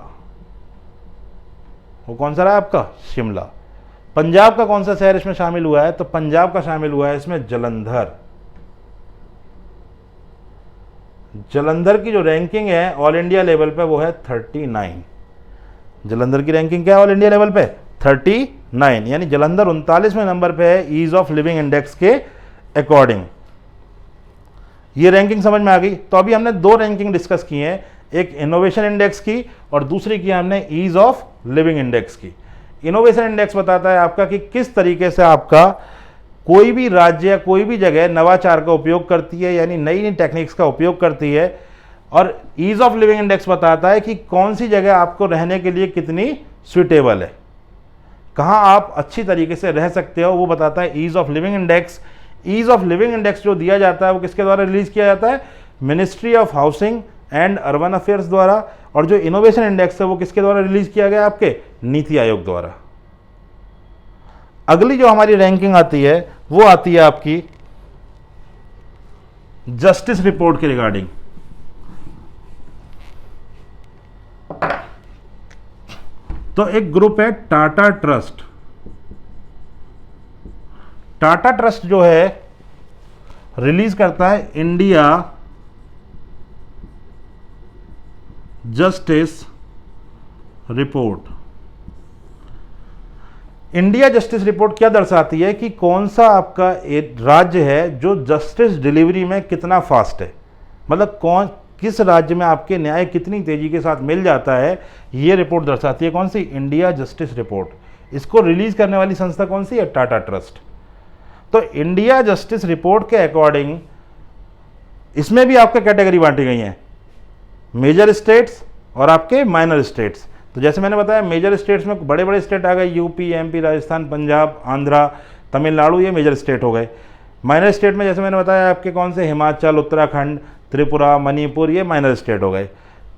वो कौन सा रहा है आपका, शिमला। पंजाब का कौन सा शहर इसमें शामिल हुआ है, तो पंजाब का शामिल हुआ है इसमें जलंधर। जलंधर की जो रैंकिंग है ऑल इंडिया लेवल पे वो है 39। जलंधर की रैंकिंग क्या है ऑल इंडिया लेवल पे, 39, यानी जलंधर 39वें नंबर पे है ईज ऑफ लिविंग इंडेक्स के अकॉर्डिंग। ये रैंकिंग समझ में आ गई। तो अभी हमने दो रैंकिंग डिस्कस की हैं, एक इनोवेशन इंडेक्स की और दूसरी की हमने ईज ऑफ लिविंग इंडेक्स की। इनोवेशन इंडेक्स बताता है आपका कि किस तरीके से आपका कोई भी राज्य या कोई भी जगह नवाचार का उपयोग करती है, यानी नई नई टेक्निक्स का उपयोग करती है। और ईज ऑफ लिविंग इंडेक्स बताता है कि कौन सी जगह आपको रहने के लिए कितनी सुइटेबल है, कहाँ आप अच्छी तरीके से रह सकते हो, वो बताता है ease of living index. Ease of living index जो दिया जाता है वो किसके द्वारा रिलीज किया जाता है, ministry of housing and urban affairs द्वारा। और जो इनोवेशन इंडेक्स है वो किसके द्वारा रिलीज किया गया, आपके नीति आयोग द्वारा। अगली जो हमारी रैंकिंग आती है वो आती है आपकी जस्टिस रिपोर्ट के रिगार्डिंग। तो एक ग्रुप है टाटा ट्रस्ट। टाटा ट्रस्ट जो है रिलीज करता है India justice report. India justice report क्या दर्शाती है कि कौन सा आपका एक राज्य है जो जस्टिस डिलीवरी में कितना फास्ट है, मतलब किस राज्य में आपके न्याय कितनी तेजी के साथ मिल जाता है। ये रिपोर्ट दर्शाती है कौन सी, इंडिया जस्टिस रिपोर्ट। इसको रिलीज करने वाली संस्था कौन सी है, टाटा ट्रस्ट। तो इंडिया जस्टिस रिपोर्ट के अकॉर्डिंग इसमें भी आपके कैटेगरी बांटी गई हैं, मेजर स्टेट्स और आपके माइनर स्टेट्स। तो जैसे मैंने बताया मेजर स्टेट्स में बड़े बड़े स्टेट आ गए, यूपी, एमपी, राजस्थान, पंजाब, आंध्रा, तमिलनाडु, ये मेजर स्टेट हो गए। माइनर स्टेट में जैसे मैंने बताया आपके कौन से, हिमाचल, उत्तराखंड, त्रिपुरा, मणिपुर, ये माइनर स्टेट हो गए।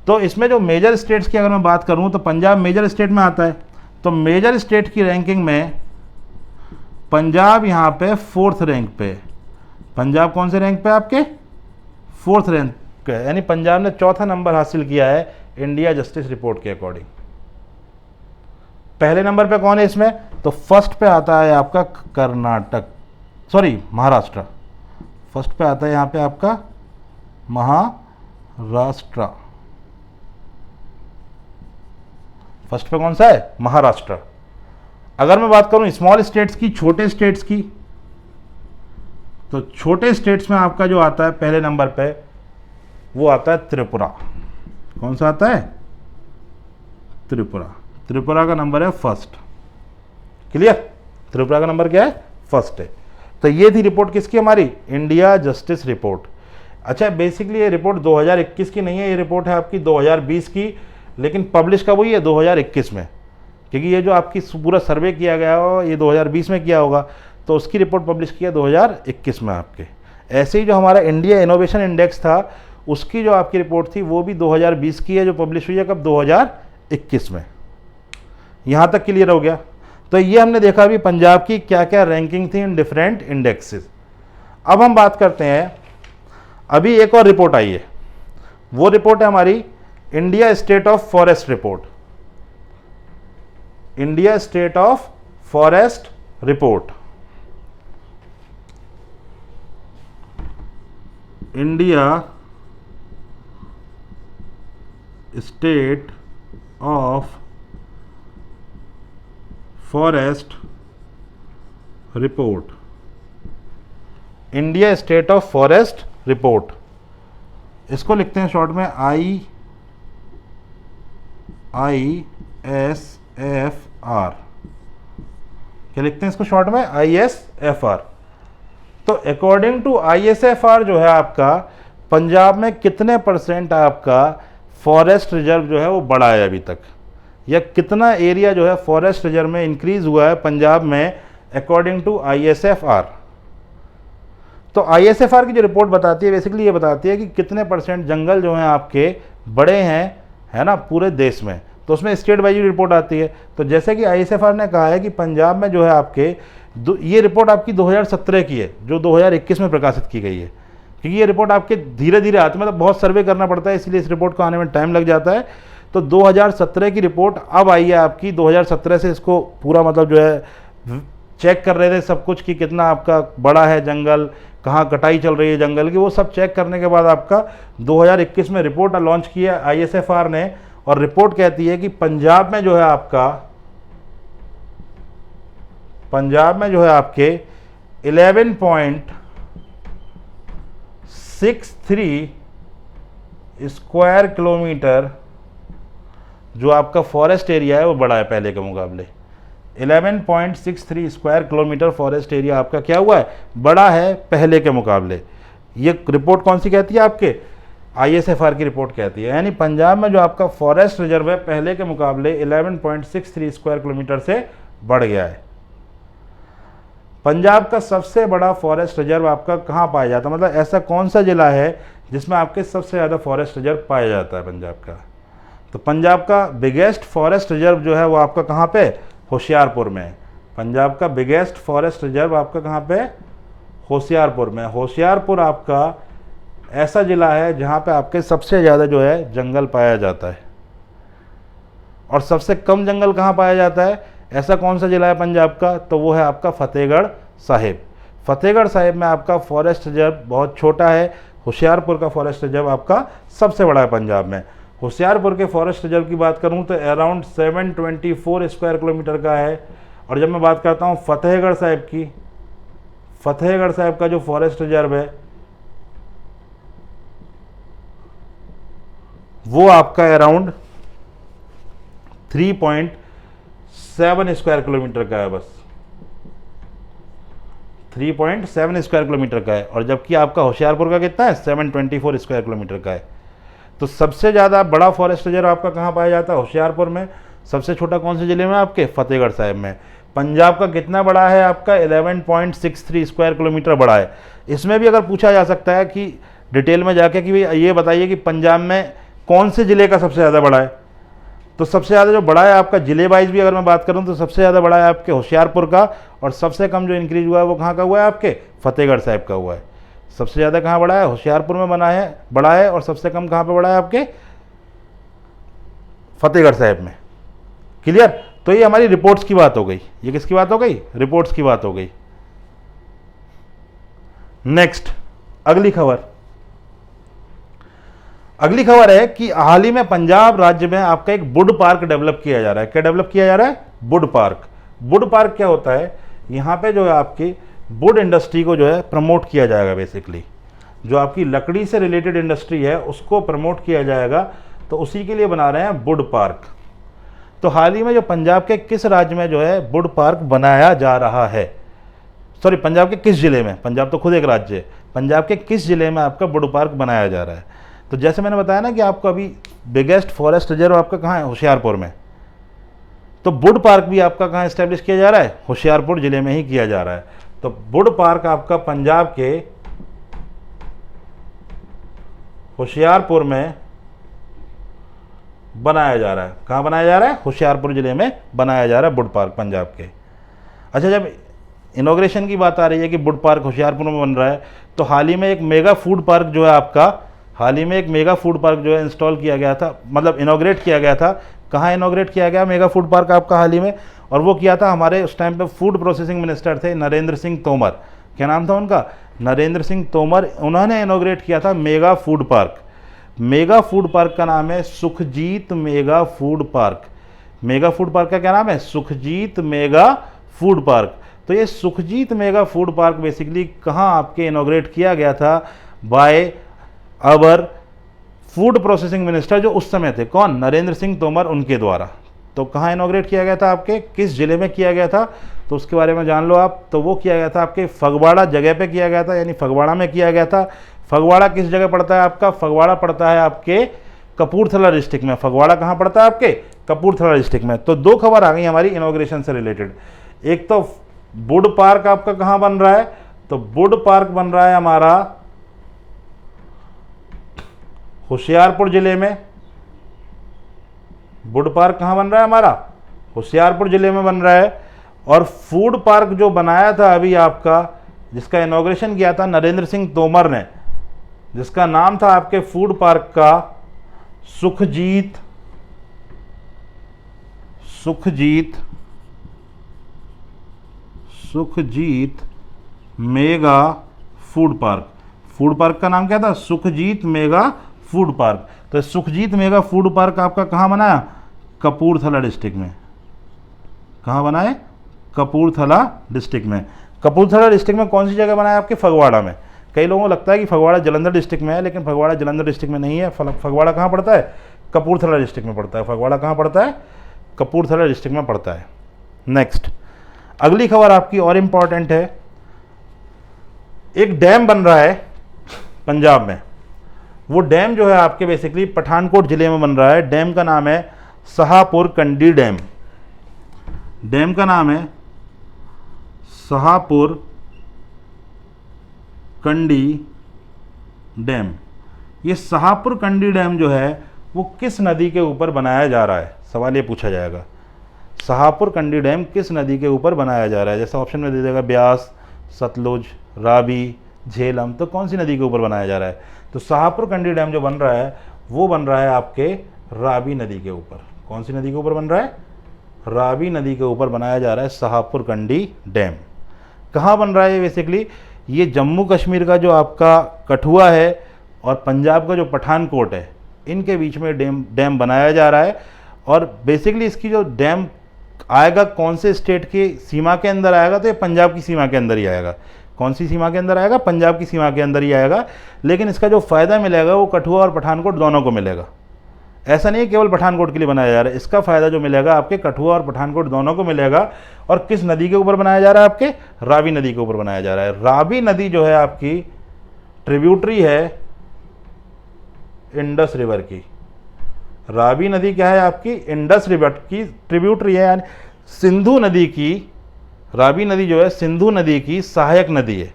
तो इसमें जो मेजर स्टेट्स की अगर मैं बात करूं तो पंजाब मेजर स्टेट में आता है। तो मेजर स्टेट की रैंकिंग में पंजाब यहाँ पे 4th रैंक पे। पंजाब कौन से रैंक पे, आपके 4th रैंक पे, यानी पंजाब ने 4था नंबर हासिल किया है इंडिया जस्टिस रिपोर्ट के अकॉर्डिंग। पहले नंबर पे कौन है इसमें, तो फर्स्ट पे आता है आपका महाराष्ट्र। फर्स्ट पे आता है यहाँ पे आपका महाराष्ट्र। फर्स्ट पे कौन सा है, महाराष्ट्र। अगर मैं बात करूं स्मॉल स्टेट्स की, छोटे स्टेट्स की, तो छोटे स्टेट्स में आपका जो आता है पहले नंबर पे वो आता है त्रिपुरा। कौन सा आता है, त्रिपुरा। त्रिपुरा का नंबर है फर्स्ट। क्लियर? त्रिपुरा का नंबर क्या है? फर्स्ट है। तो ये थी रिपोर्ट किसकी हमारी? India justice report. अच्छा, बेसिकली ये रिपोर्ट 2021 की नहीं है, ये रिपोर्ट है आपकी 2020 की, लेकिन पब्लिश कब हुई है? 2021 में, क्योंकि ये जो आपकी पूरा सर्वे किया गया हो ये 2020 में किया होगा, तो उसकी रिपोर्ट पब्लिश किया 2021 में आपके। ऐसे ही जो हमारा इंडिया इनोवेशन इंडेक्स था उसकी जो आपकी रिपोर्ट थी वो भी 2020 की है, जो पब्लिश हुई है कब? 2021 में। यहाँ तक क्लियर हो गया? तो ये हमने देखा अभी पंजाब की क्या क्या रैंकिंग थी इन डिफरेंट इंडेक्सेस। अब हम बात करते हैं, अभी एक और रिपोर्ट आई है, वो रिपोर्ट है हमारी India state of forest report. India state of forest report, India state of forest report, India state of forest report, इसको लिखते हैं शॉर्ट में ISFR। क्या लिखते हैं इसको शॉर्ट में? ISFR। तो अकॉर्डिंग टू ISFR जो है आपका पंजाब में कितने % आपका फॉरेस्ट रिजर्व जो है वो बढ़ा है अभी तक, या कितना एरिया जो है फॉरेस्ट रिजर्व में इंक्रीज हुआ है पंजाब में अकॉर्डिंग टू ISFR। तो ISFR की जो रिपोर्ट बताती है बेसिकली ये बताती है कि कितने % जंगल जो हैं आपके बड़े हैं, है ना, पूरे देश में। तो उसमें स्टेट वाइज रिपोर्ट आती है। तो जैसे कि ISFR ने कहा है कि पंजाब में जो है आपके ये रिपोर्ट आपकी 2017 की है, जो 2021 में प्रकाशित की गई है, क्योंकि ये रिपोर्ट आपके धीरे धीरे आती है, मतलब बहुत सर्वे करना पड़ता है, इसलिए इस रिपोर्ट को आने में टाइम लग जाता है। तो 2017 की रिपोर्ट अब आई है आपकी। 2017 से इसको पूरा मतलब जो है चेक कर रहे थे सब कुछ कि कितना आपका बड़ा है जंगल, कहाँ कटाई चल रही है जंगल की, वो सब चेक करने के बाद आपका 2021 में रिपोर्ट लॉन्च की है ISFR ने। और रिपोर्ट कहती है कि पंजाब में जो है आपके 11.63 स्क्वायर किलोमीटर जो आपका फॉरेस्ट एरिया है वो बड़ा है पहले के मुकाबले। 11.63 स्क्वायर किलोमीटर फॉरेस्ट एरिया आपका क्या हुआ है? बड़ा है पहले के मुकाबले। ये रिपोर्ट कौन सी कहती है? आपके ISFR की रिपोर्ट कहती है। यानी पंजाब में जो आपका फॉरेस्ट रिजर्व है पहले के मुकाबले 11.63 स्क्वायर किलोमीटर से बढ़ गया है। पंजाब का सबसे बड़ा फॉरेस्ट रिजर्व आपका कहाँ पाया जाता है, मतलब ऐसा कौन सा जिला है जिसमें आपके सबसे ज़्यादा फॉरेस्ट रिजर्व पाया जाता है पंजाब का? तो पंजाब का बिगेस्ट फॉरेस्ट रिजर्व जो है वो आपका कहाँ पे? होशियारपुर में। पंजाब का बिगेस्ट फॉरेस्ट रिजर्व आपका कहाँ पे? होशियारपुर में। होशियारपुर आपका ऐसा जिला है जहाँ पे आपके सबसे ज़्यादा जो है जंगल पाया जाता है। और सबसे कम जंगल कहाँ पाया जाता है? ऐसा कौन सा जिला है पंजाब का? तो वो है आपका फतेहगढ़ साहिब। फतेहगढ़ साहिब में आपका फॉरेस्ट रिजर्व बहुत छोटा है। होशियारपुर का फॉरेस्ट रिजर्व आपका सबसे बड़ा है पंजाब में। होशियारपुर के फॉरेस्ट रिजर्व की बात करूं तो अराउंड 724 स्क्वायर किलोमीटर का है। और जब मैं बात करता हूं फतेहगढ़ साहिब की, फतेहगढ़ साहिब का जो फॉरेस्ट रिजर्व है वो आपका अराउंड 3.7 स्क्वायर किलोमीटर का है, बस 3.7 स्क्वायर किलोमीटर का है। और जबकि आपका होशियारपुर का कितना है? 724 स्क्वायर किलोमीटर का है। तो सबसे ज़्यादा बड़ा फॉरेस्ट रिजर्व आपका कहाँ पाया जाता है? होशियारपुर में। सबसे छोटा कौन से ज़िले में? आपके फतेहगढ़ साहिब में। पंजाब का कितना बड़ा है? आपका 11.63 स्क्वायर किलोमीटर बड़ा है। इसमें भी अगर पूछा जा सकता है कि डिटेल में जाके कि भाई ये बताइए कि पंजाब में कौन से ज़िले का सबसे ज़्यादा बड़ा है, तो सबसे ज़्यादा जो बड़ा है आपका ज़िले वाइज भी अगर मैं बात करूं तो सबसे ज़्यादा बड़ा है आपके होशियारपुर का। और सबसे कम जो इंक्रीज हुआ है वो कहाँ का हुआ है? आपके फतेहगढ़ साहिब का हुआ है। सबसे ज़्यादा कहाँ बढ़ा है? होशियारपुर में बड़ा है। और सबसे कम कहाँ पे बढ़ा है? आपके फतेहगढ़ साहिब में। क्लियर? तो ये हमारी रिपोर्ट्स की बात हो गई। ये किसकी बात हो गई? रिपोर्ट्स की बात हो गई। नेक्स्ट अगली खबर है कि हाल ही में पंजाब राज्य में आपका एक वुड पार्क डेवलप किया जा रहा है। क्या डेवलप किया जा रहा है? Would park. वुड पार्क क्या होता है? यहाँ पे जो है आपकी वुड इंडस्ट्री को जो है प्रमोट किया जाएगा। बेसिकली जो आपकी लकड़ी से रिलेटेड इंडस्ट्री है उसको प्रमोट किया जाएगा, तो उसी के लिए बना रहे हैं वुड पार्क। तो हाल ही में जो पंजाब के किस राज्य में जो है वुड पार्क बनाया जा रहा है, सॉरी पंजाब के किस ज़िले में, पंजाब तो खुद एक राज्य है, पंजाब के किस ज़िले में आपका वुड पार्क बनाया जा रहा है। तो जैसे मैंने बताया ना कि आपको अभी बिगेस्ट फॉरेस्ट रिजर्व आपका कहाँ है, होशियारपुर में, तो वुड पार्क भी आपका कहाँ इस्टेब्लिश किया जा रहा है, होशियारपुर ज़िले में ही किया जा रहा है। तो वुड पार्क आपका पंजाब के होशियारपुर में बनाया जा रहा है। कहाँ बनाया जा रहा है, होशियारपुर ज़िले में बनाया जा रहा है वुड पार्क पंजाब के। अच्छा, जब इनॉग्रेशन की बात आ रही है कि वुड पार्क होशियारपुर में बन रहा है, तो हाल ही में एक मेगा फूड पार्क जो है आपका, हाल ही में एक मेगा फूड पार्क जो है इंस्टॉल किया गया था, मतलब इनॉग्रेट किया गया था। कहाँ इनॉग्रेट किया गया मेगा फूड पार्क आपका हाल ही में, और वो किया था हमारे उस टाइम पे फूड प्रोसेसिंग मिनिस्टर थे नरेंद्र सिंह तोमर। क्या नाम था उनका, नरेंद्र सिंह तोमर। उन्होंने इनॉग्रेट किया था mega food park. Mega food park का नाम है Sukhjit mega food park. Mega food park का क्या नाम है, सुखजीत मेगा फूड पार्क। तो ये Sukhjit mega food park basically कहाँ आपके इनॉग्रेट किया गया था, by our food processing minister जो उस समय थे, कौन, नरेंद्र सिंह तोमर, उनके द्वारा। तो कहाँ इनॉग्रेट किया गया था, आपके किस ज़िले में किया गया था, तो उसके बारे में जान लो आप। तो वो किया गया था आपके फगवाड़ा जगह पे किया गया था, यानी फगवाड़ा में किया गया था। फगवाड़ा किस जगह पड़ता है आपका, फगवाड़ा पड़ता है आपके कपूरथला डिस्ट्रिक्ट में। फगवाड़ा कहाँ पड़ता है आपके, कपूरथला डिस्ट्रिक्ट में। तो दो खबर आ गई हमारी इनॉग्रेशन से रिलेटेड। एक तो वुड पार्क आपका कहाँ बन रहा है, तो वुड पार्क बन रहा है हमारा होशियारपुर जिले में। वुड पार्क कहाँ बन रहा है हमारा, होशियारपुर जिले में बन रहा है। और फूड पार्क जो बनाया था अभी आपका, जिसका इनॉग्रेशन किया था नरेंद्र सिंह तोमर ने, जिसका नाम था आपके फूड पार्क का Sukhjit mega food park. Food park का नाम क्या था, सुखजीत मेगा फूड पार्क। तो सुखजीत मेगा फूड पार्क आपका कहाँ बना है, कपूरथला डिस्ट्रिक्ट में। कहाँ बना है, कपूरथला डिस्ट्रिक्ट में। कपूरथला डिस्ट्रिक्ट में कौन सी जगह बना है आपके, फगवाड़ा में। कई लोगों को लगता है कि फगवाड़ा जलंधर डिस्ट्रिक्ट में है, लेकिन फगवाड़ा जलंधर डिस्ट्रिक्ट में नहीं है। फगवाड़ा कहाँ पड़ता है, कपूरथला डिस्ट्रिक्ट में पड़ता है। फगवाड़ा कहाँ पड़ता है, कपूरथला डिस्ट्रिक्ट में पड़ता है। नेक्स्ट, अगली खबर आपकी और इम्पॉर्टेंट है। एक डैम बन रहा है पंजाब में। वो डैम जो है आपके बेसिकली पठानकोट ज़िले में बन रहा है। डैम का नाम है शाहपुर कंडी डैम। डैम का नाम है शाहपुर कंडी डैम। ये शाहपुर कंडी डैम जो है वो किस नदी के ऊपर बनाया जा रहा है, सवाल ये पूछा जाएगा। शाहपुर कंडी डैम किस नदी के ऊपर बनाया जा रहा है, जैसे ऑप्शन में दे देगा ब्यास, सतलुज, रावी, झेलम। तो कौन सी नदी के ऊपर बनाया जा रहा है, तो शाहपुर कंडी डैम जो बन रहा है वो बन रहा है आपके रावी नदी के ऊपर। कौन सी नदी के ऊपर बन रहा है, रावी नदी के ऊपर बनाया जा रहा है शाहपुर कंडी डैम। कहाँ बन रहा है बेसिकली, ये जम्मू कश्मीर का जो आपका कठुआ है और पंजाब का जो पठानकोट है, इनके बीच में डैम बनाया जा रहा है। और बेसिकली इसकी जो डैम आएगा कौन से स्टेट की सीमा के अंदर आएगा, तो ये पंजाब की सीमा के अंदर ही आएगा। कौन सी सीमा के अंदर आएगा, पंजाब की सीमा के अंदर ही आएगा। लेकिन इसका जो फ़ायदा मिलेगा वो कठुआ और पठानकोट दोनों को मिलेगा। ऐसा नहीं है केवल पठानकोट के लिए बनाया जा रहा है, इसका फ़ायदा जो मिलेगा आपके कठुआ और पठानकोट दोनों को मिलेगा। और किस नदी के ऊपर बनाया जा रहा है, आपके रावी नदी के ऊपर बनाया जा रहा है। रावी नदी जो है आपकी ट्रिब्यूटरी है इंडस रिवर की। रावी नदी क्या है आपकी, इंडस रिवर की ट्रिब्यूटरी है, यानी सिंधु नदी की। रावी नदी जो है सिंधु नदी की सहायक नदी है।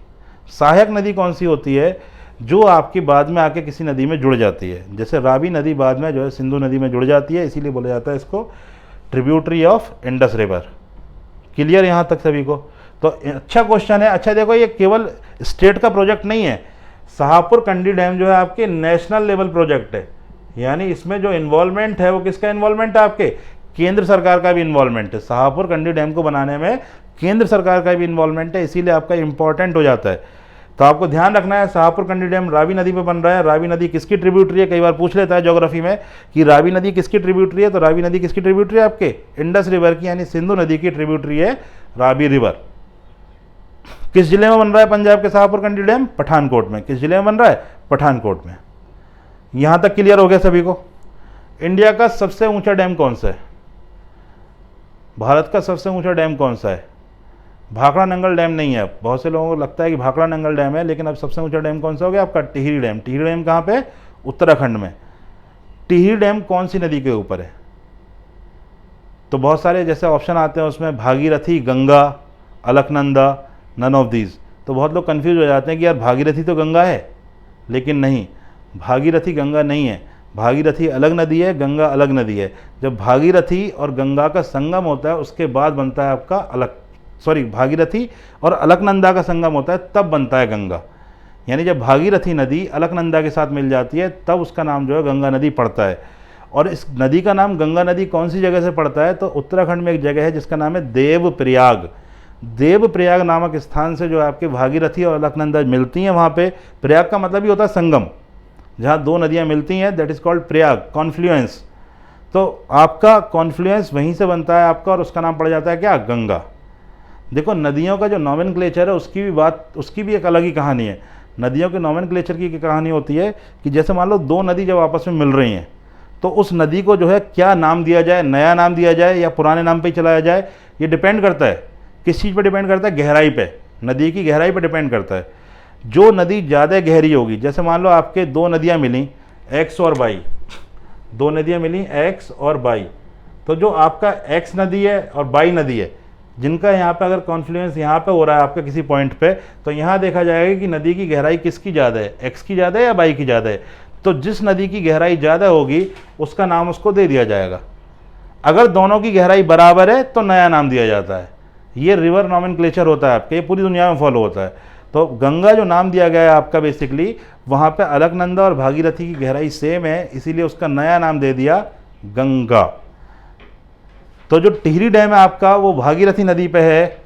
सहायक नदी कौन सी होती है, जो आपकी बाद में आके किसी नदी में जुड़ जाती है। जैसे रावी नदी बाद में जो है सिंधु नदी में जुड़ जाती है, इसीलिए बोला जाता है इसको tributary of Indus river. Clear यहाँ तक सभी को, तो अच्छा क्वेश्चन है। अच्छा देखो, ये केवल स्टेट का प्रोजेक्ट नहीं है। शाहपुर कंडी डैम जो है आपके नेशनल लेवल प्रोजेक्ट है, यानी इसमें जो इन्वॉल्वमेंट है वो किसका इन्वॉल्वमेंट है, आपके केंद्र सरकार का भी इन्वॉल्वमेंट है। शाहपुर कंडी डैम को बनाने में केंद्र सरकार का भी इन्वॉल्वमेंट है, इसीलिए आपका इंपॉर्टेंट हो जाता है। तो आपको ध्यान रखना है, शाहपुर कंडी डैम रावी नदी पे बन रहा है। रावी नदी किसकी ट्रिब्यूटरी है, कई बार पूछ लेता है ज्योग्राफी में कि रावी नदी किसकी ट्रिब्यूटरी है, तो रावी नदी किसकी ट्रिब्यूटरी है, आपके इंडस रिवर की, यानी सिंधु नदी की ट्रिब्यूटरी है रावी रिवर। किस जिले में बन रहा है पंजाब के शाहपुर कंडी डैम, पठानकोट में। किस जिले में बन रहा है, पठानकोट में। यहाँ तक क्लियर हो गया सभी को। इंडिया का सबसे ऊंचा डैम कौन सा है, भारत का सबसे ऊंचा डैम कौन सा है? भाखड़ा नंगल डैम नहीं है। बहुत से लोगों को लगता है कि भाखड़ा नंगल डैम है, लेकिन अब सबसे ऊंचा डैम कौन सा हो गया आपका? टिहरी डैम। टिहरी डैम कहाँ पे? उत्तराखंड में। टिहरी डैम कौन सी नदी के ऊपर है? तो बहुत सारे जैसे ऑप्शन आते हैं उसमें Bhagirathi, Ganga, Alaknanda, none of these. तो बहुत लोग कंफ्यूज हो जाते हैं कि यार भागीरथी तो गंगा है, लेकिन नहीं, भागीरथी गंगा नहीं है। भागीरथी अलग नदी है, गंगा अलग नदी है। जब भागीरथी और गंगा का संगम होता है उसके बाद बनता है आपका भागीरथी और अलकनंदा का संगम होता है तब बनता है गंगा। यानी जब भागीरथी नदी अलकनंदा के साथ मिल जाती है तब उसका नाम जो है गंगा नदी पड़ता है। और इस नदी का नाम गंगा नदी कौन सी जगह से पड़ता है? तो उत्तराखंड में एक जगह है जिसका नाम है देवप्रयाग। देवप्रयाग नामक स्थान से जो आपके भागीरथी और अलकनंदा मिलती हैं, वहाँ पे प्रयाग का मतलब ही होता है संगम, जहाँ दो नदियाँ मिलती हैं, that is called Prayag, Confluence. तो आपका कॉन्फ्लुएंस वहीं से बनता है आपका, और उसका नाम पड़ जाता है क्या? गंगा। देखो नदियों का जो नॉमेनक्लेचर है उसकी भी एक अलग ही कहानी है। नदियों के नॉमेनक्लेचर की कहानी होती है कि जैसे मान लो दो नदी जब आपस में मिल रही हैं तो उस नदी को जो है क्या नाम दिया जाए, नया नाम दिया जाए या पुराने नाम पे ही चलाया जाए, ये डिपेंड करता है किस चीज़ पे डिपेंड करता है? गहराई पे, नदी की गहराई पे डिपेंड करता है। जो नदी ज़्यादा गहरी होगी, जैसे मान लो आपके दो नदियाँ मिली एक्स और वाई, दो नदियाँ मिली एक्स और वाई, तो जो आपका एक्स नदी है और वाई नदी है जिनका यहाँ पे अगर कॉन्फ्लुएंस यहाँ पे हो रहा है आपके किसी पॉइंट पे, तो यहाँ देखा जाएगा कि नदी की गहराई किसकी ज़्यादा है, एक्स की ज़्यादा है या वाई की ज़्यादा है। तो जिस नदी की गहराई ज़्यादा होगी उसका नाम उसको दे दिया जाएगा। अगर दोनों की गहराई बराबर है तो नया नाम दिया जाता है। ये रिवर नॉमेनक्लेचर होता है आपके, ये पूरी दुनिया में फॉलो होता है। तो गंगा जो नाम दिया गया है आपका, बेसिकली वहाँ पे अलकनंदा और भागीरथी की गहराई सेम है, इसीलिए उसका नया नाम दे दिया गंगा। तो जो टिहरी डैम है आपका वो भागीरथी नदी पे है,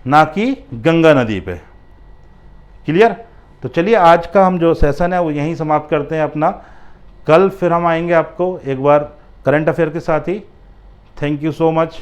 ना कि गंगा नदी पे। क्लियर? तो चलिए आज का हम जो सेशन है वो यहीं समाप्त करते हैं अपना। कल फिर हम आएंगे आपको एक बार करंट अफेयर के साथ ही। Thank you so much.